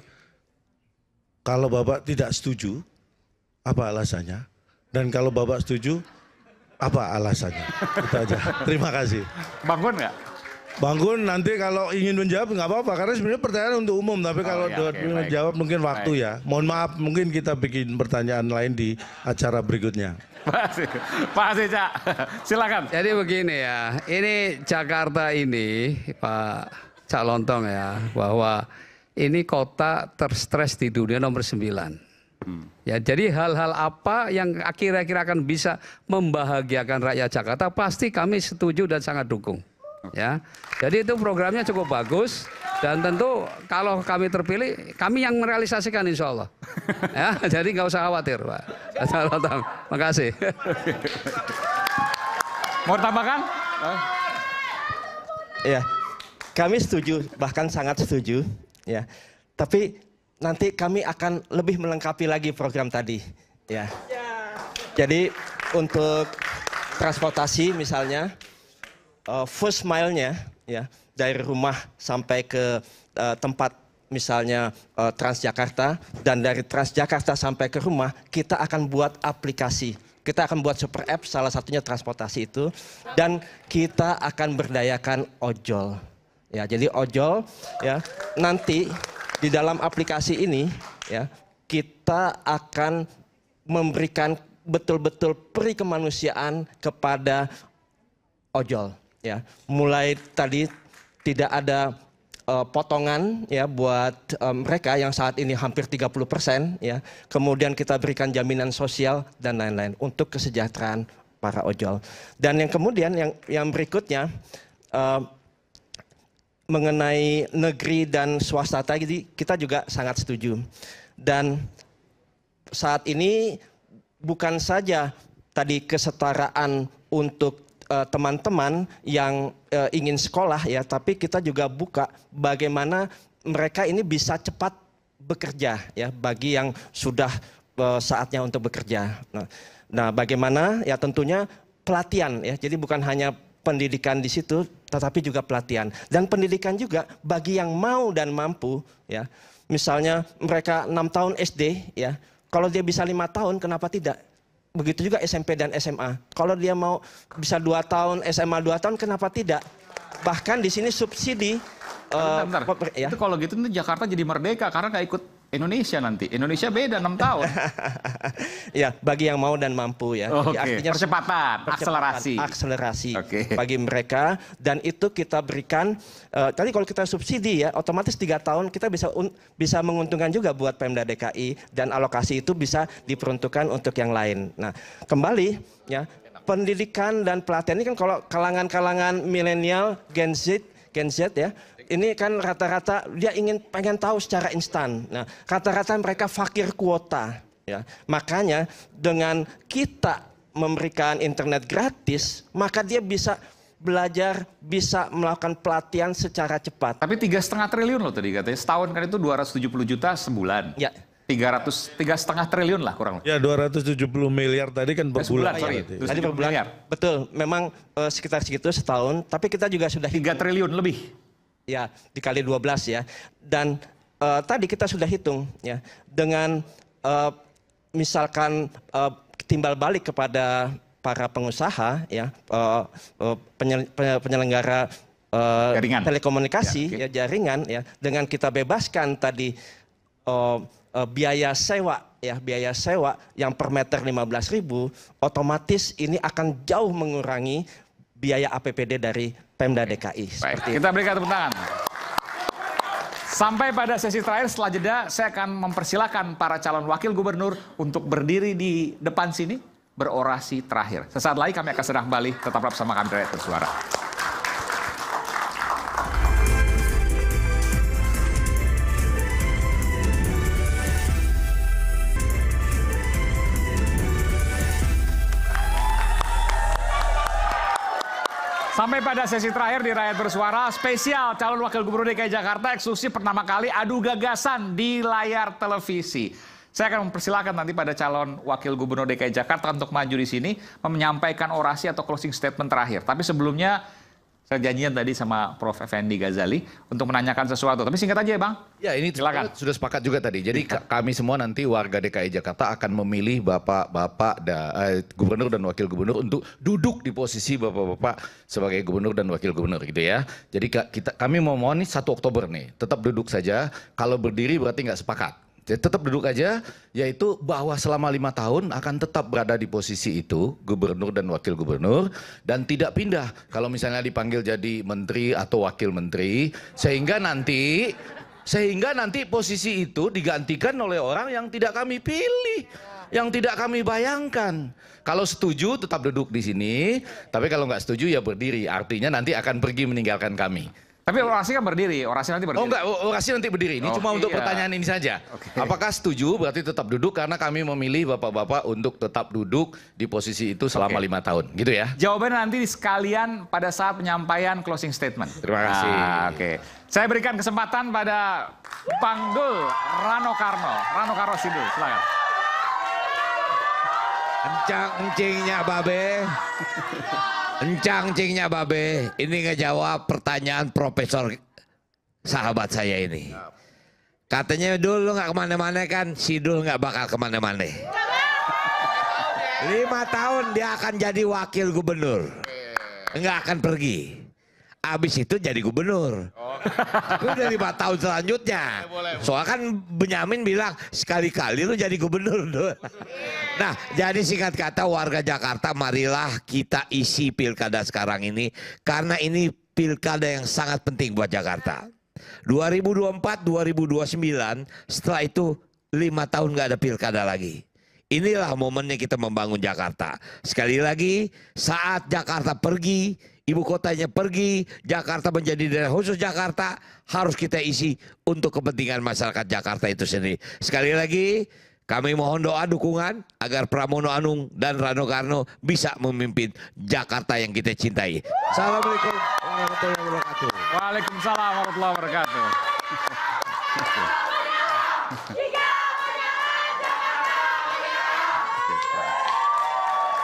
kalau Bapak tidak setuju, apa alasannya? Dan kalau Bapak setuju, apa alasannya? Itu aja. Terima kasih. Bangun nggak? Bang Gun nanti kalau ingin menjawab nggak apa-apa karena sebenarnya pertanyaan untuk umum, tapi kalau menjawab mungkin waktu ya. Mohon maaf, mungkin kita bikin pertanyaan lain di acara berikutnya. Pak Cak, silakan. Jadi begini ya, ini Jakarta ini Pak Cak Lontong ya, bahwa ini kota terstres di dunia nomor 9. Ya, jadi hal-hal apa yang kira-kira akan bisa membahagiakan rakyat Jakarta pasti kami setuju dan sangat dukung. Ya, jadi itu programnya cukup bagus dan tentu kalau kami terpilih kami yang merealisasikan insya Allah. Ya, jadi nggak usah khawatir Pak. Terima kasih. Mau tambahkan? Ya, kami setuju, bahkan sangat setuju. Ya, tapi nanti kami akan lebih melengkapi lagi program tadi. Ya, jadi untuk transportasi misalnya, first mile-nya ya dari rumah sampai ke tempat misalnya Transjakarta, dan dari Transjakarta sampai ke rumah kita akan buat aplikasi. Kita akan buat super app, salah satunya transportasi itu, dan kita akan berdayakan ojol. Ya, jadi ojol ya nanti di dalam aplikasi ini ya kita akan memberikan betul-betul peri kemanusiaan kepada ojol. Ya, mulai tadi tidak ada potongan ya buat mereka yang saat ini hampir 30% ya. Kemudian kita berikan jaminan sosial dan lain-lain untuk kesejahteraan para ojol. Dan yang kemudian yang berikutnya mengenai negeri dan swasta tadi kita juga sangat setuju. Dan saat ini bukan saja tadi kesetaraan untuk teman-teman yang ingin sekolah ya, tapi kita juga buka bagaimana mereka ini bisa cepat bekerja ya bagi yang sudah saatnya untuk bekerja. Nah, bagaimana ya tentunya pelatihan ya. Jadi bukan hanya pendidikan di situ, tetapi juga pelatihan dan pendidikan juga bagi yang mau dan mampu ya. Misalnya mereka 6 tahun SD ya, kalau dia bisa 5 tahun kenapa tidak? Begitu juga SMP dan SMA. Kalau dia mau bisa 2 tahun, SMA 2 tahun, kenapa tidak? Bahkan di sini subsidi. Bentar. Ya. Itu kalau gitu Jakarta jadi merdeka karena nggak ikut Indonesia nanti. Indonesia beda 6 tahun. Ya, bagi yang mau dan mampu ya. Oke. Artinya Percepatan, akselerasi bagi mereka, dan itu kita berikan. Tadi kalau kita subsidi ya, otomatis 3 tahun kita bisa menguntungkan juga buat Pemda DKI, dan alokasi itu bisa diperuntukkan untuk yang lain. Nah, kembali ya, pendidikan dan pelatihan ini kan kalau kalangan-kalangan milenial, Gen Z ya. Ini kan rata-rata dia pengen tahu secara instan. Nah, rata-rata mereka fakir kuota. Ya, makanya dengan kita memberikan internet gratis, maka dia bisa belajar, bisa melakukan pelatihan secara cepat. Tapi 3,5 triliun loh tadi katanya. Setahun kan itu 270 juta sebulan. Ya. 3,5 triliun lah kurang lebih. Ya, 270 miliar tadi kan per bulan. Tadi per bulan. Betul, memang sekitar segitu setahun. Tapi kita juga sudah 3 triliun lebih. Ya, dikali 12 ya. Dan tadi kita sudah hitung ya, dengan misalkan timbal balik kepada para pengusaha ya, penyelenggara telekomunikasi ya, jaringan ya, dengan kita bebaskan tadi biaya sewa yang per meter 15.000, otomatis ini akan jauh mengurangi biaya APBD dari Pemda DKI. Baik, kita berikan tepuk tangan. Sampai pada sesi terakhir, setelah jeda saya akan mempersilahkan para calon wakil gubernur untuk berdiri di depan sini berorasi terakhir. Sesaat lagi kami akan segera kembali, tetaplah bersama kami Rakyat Bersuara. Sampai pada sesi terakhir di Rakyat Bersuara, spesial calon wakil gubernur DKI Jakarta eksklusif pertama kali adu gagasan di layar televisi. Saya akan mempersilahkan nanti pada calon wakil gubernur DKI Jakarta untuk maju di sini menyampaikan orasi atau closing statement terakhir. Tapi sebelumnya janjian tadi sama Prof. Effendi Ghazali untuk menanyakan sesuatu. Tapi singkat aja ya Bang. Ya ini silakan. Sudah sepakat juga tadi. Jadi kami semua nanti warga DKI Jakarta akan memilih bapak-bapak gubernur dan wakil gubernur untuk duduk di posisi bapak-bapak sebagai gubernur dan wakil gubernur gitu ya. Jadi kami mau mohon nih 1 Oktober nih tetap duduk saja. Kalau berdiri berarti nggak sepakat. Jadi tetap duduk aja, yaitu bahwa selama 5 tahun akan tetap berada di posisi itu, gubernur dan wakil gubernur, dan tidak pindah. Kalau misalnya dipanggil jadi menteri atau wakil menteri, sehingga nanti posisi itu digantikan oleh orang yang tidak kami pilih, yang tidak kami bayangkan. Kalau setuju tetap duduk di sini, tapi kalau nggak setuju ya berdiri. Artinya nanti akan pergi meninggalkan kami. Tapi orasi kan berdiri, orasi nanti berdiri. Oh enggak, orasi nanti berdiri. Ini cuma untuk pertanyaan ini saja. Apakah setuju? Berarti tetap duduk karena kami memilih bapak-bapak untuk tetap duduk di posisi itu selama 5 tahun, gitu ya. Jawabannya nanti sekalian pada saat penyampaian closing statement. Terima kasih. Oke. Saya berikan kesempatan pada Pangdul Rano Karno. Rano Karno Sidul, silakan. Encang-encingnya babe. Encang-encingnya babe. Ini ngejawab pertanyaan profesor sahabat saya ini. Katanya dulu nggak kemana-mana kan, Sidul nggak bakal kemana-mana. 5 tahun dia akan jadi wakil gubernur. Nggak akan pergi. Abis itu jadi gubernur. Itu udah 5 tahun selanjutnya. Soalnya kan Benyamin bilang sekali-kali lu jadi gubernur. Nah, jadi singkat kata warga Jakarta, marilah kita isi pilkada sekarang ini. Karena ini pilkada yang sangat penting buat Jakarta. 2024-2029, setelah itu 5 tahun nggak ada pilkada lagi. Inilah momennya kita membangun Jakarta. Sekali lagi, saat Jakarta pergi, ibu kotanya pergi, Jakarta menjadi daerah khusus Jakarta, harus kita isi untuk kepentingan masyarakat Jakarta itu sendiri. Sekali lagi, kami mohon doa dukungan agar Pramono Anung dan Rano Karno bisa memimpin Jakarta yang kita cintai. Assalamualaikum warahmatullahi wabarakatuh. Waalaikumsalam warahmatullahi wabarakatuh.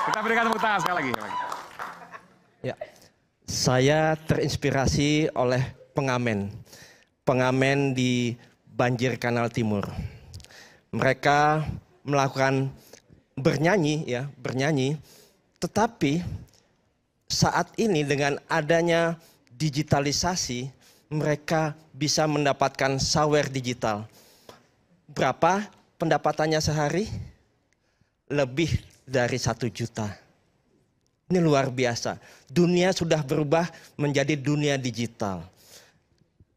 Kita berikan tepuk tangan sekali lagi. Ya, saya terinspirasi oleh pengamen di Banjir Kanal Timur. Mereka melakukan bernyanyi, tetapi saat ini dengan adanya digitalisasi, mereka bisa mendapatkan sawer digital. Berapa pendapatannya sehari? Lebih dari 1 juta. Ini luar biasa. Dunia sudah berubah menjadi dunia digital.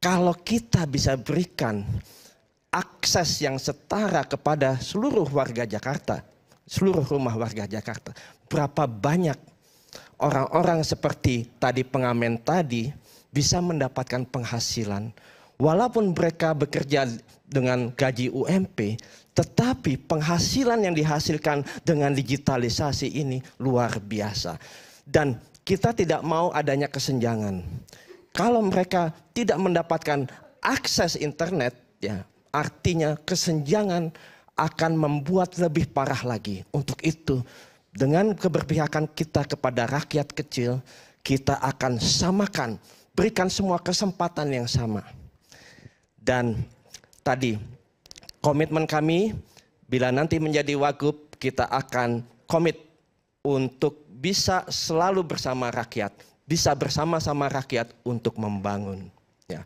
Kalau kita bisa berikan akses yang setara kepada seluruh warga Jakarta, seluruh rumah warga Jakarta, berapa banyak orang-orang seperti tadi pengamen tadi bisa mendapatkan penghasilan. Walaupun mereka bekerja dengan gaji UMP, tetapi penghasilan yang dihasilkan dengan digitalisasi ini luar biasa. Dan kita tidak mau adanya kesenjangan. Kalau mereka tidak mendapatkan akses internet, ya artinya kesenjangan akan membuat lebih parah lagi. Untuk itu, dengan keberpihakan kita kepada rakyat kecil, kita akan samakan, berikan semua kesempatan yang sama. Dan tadi komitmen kami, bila nanti menjadi wagub, kita akan komit untuk bisa selalu bersama rakyat, bisa bersama-sama rakyat untuk membangun. Ya.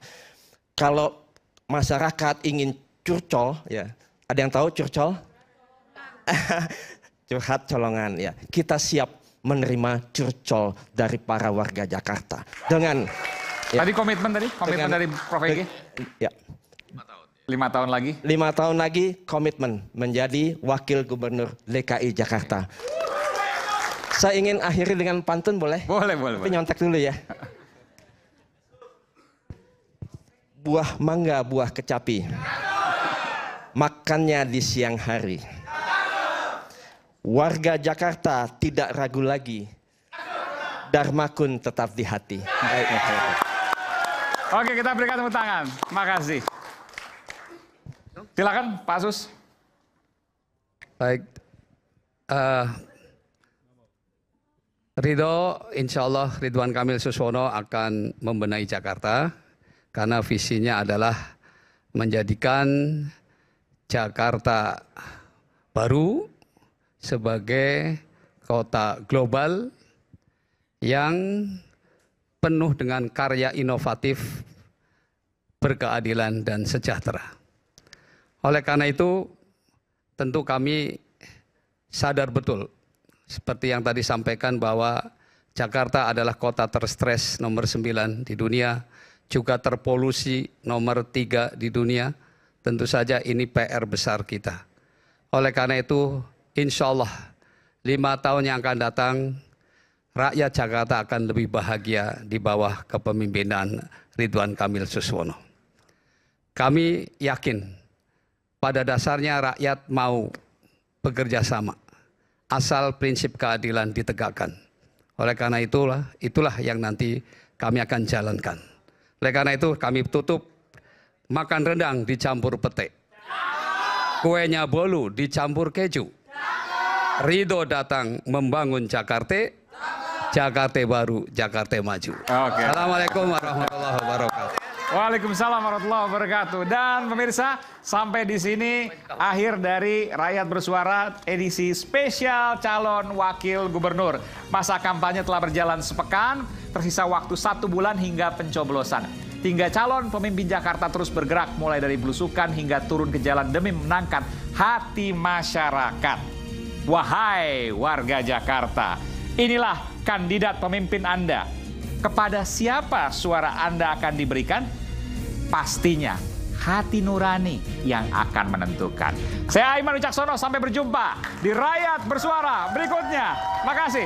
Kalau masyarakat ingin curcol, ya, ada yang tahu curcol? Curhat colongan, ya. Kita siap menerima curcol dari para warga Jakarta. Dengan ya, tadi komitmen dari Prof. Ege? Ya. 5 tahun lagi? 5 tahun lagi komitmen menjadi Wakil Gubernur DKI Jakarta. Saya ingin akhiri dengan pantun, boleh? Boleh. Tapi nyontek dulu ya. Buah mangga, buah kecapi. Makannya di siang hari. Warga Jakarta tidak ragu lagi. Darmakun tetap di hati. Oke, kita berikan tepuk tangan. Makasih. Silakan Pak Sus. Baik, Ridho, insya Allah Ridwan Kamil Suswono akan membenahi Jakarta karena visinya adalah menjadikan Jakarta baru sebagai kota global yang penuh dengan karya inovatif, berkeadilan dan sejahtera. Oleh karena itu, tentu kami sadar betul seperti yang tadi sampaikan bahwa Jakarta adalah kota terstres nomor 9 di dunia, juga terpolusi nomor 3 di dunia. Tentu saja ini PR besar kita. Oleh karena itu, insya Allah 5 tahun yang akan datang, rakyat Jakarta akan lebih bahagia di bawah kepemimpinan Ridwan Kamil Suswono. Kami yakin pada dasarnya rakyat mau bekerja sama, asal prinsip keadilan ditegakkan. Oleh karena itulah yang nanti kami akan jalankan. Oleh karena itu kami tutup makan rendang dicampur pete, kuenya bolu dicampur keju. Ridho datang membangun Jakarta, Jakarta baru, Jakarta maju. Oke. Assalamualaikum warahmatullahi wabarakatuh. Waalaikumsalam warahmatullahi wabarakatuh. Dan pemirsa, sampai di sini akhir dari Rakyat Bersuara edisi spesial calon wakil gubernur. Masa kampanye telah berjalan sepekan, tersisa waktu 1 bulan hingga pencoblosan. Hingga calon pemimpin Jakarta terus bergerak mulai dari belusukan hingga turun ke jalan demi memenangkan hati masyarakat. Wahai warga Jakarta, inilah kandidat pemimpin Anda. Kepada siapa suara Anda akan diberikan? Pastinya hati nurani yang akan menentukan. Saya Aiman Wicaksono, sampai berjumpa di Rakyat Bersuara berikutnya. Makasih.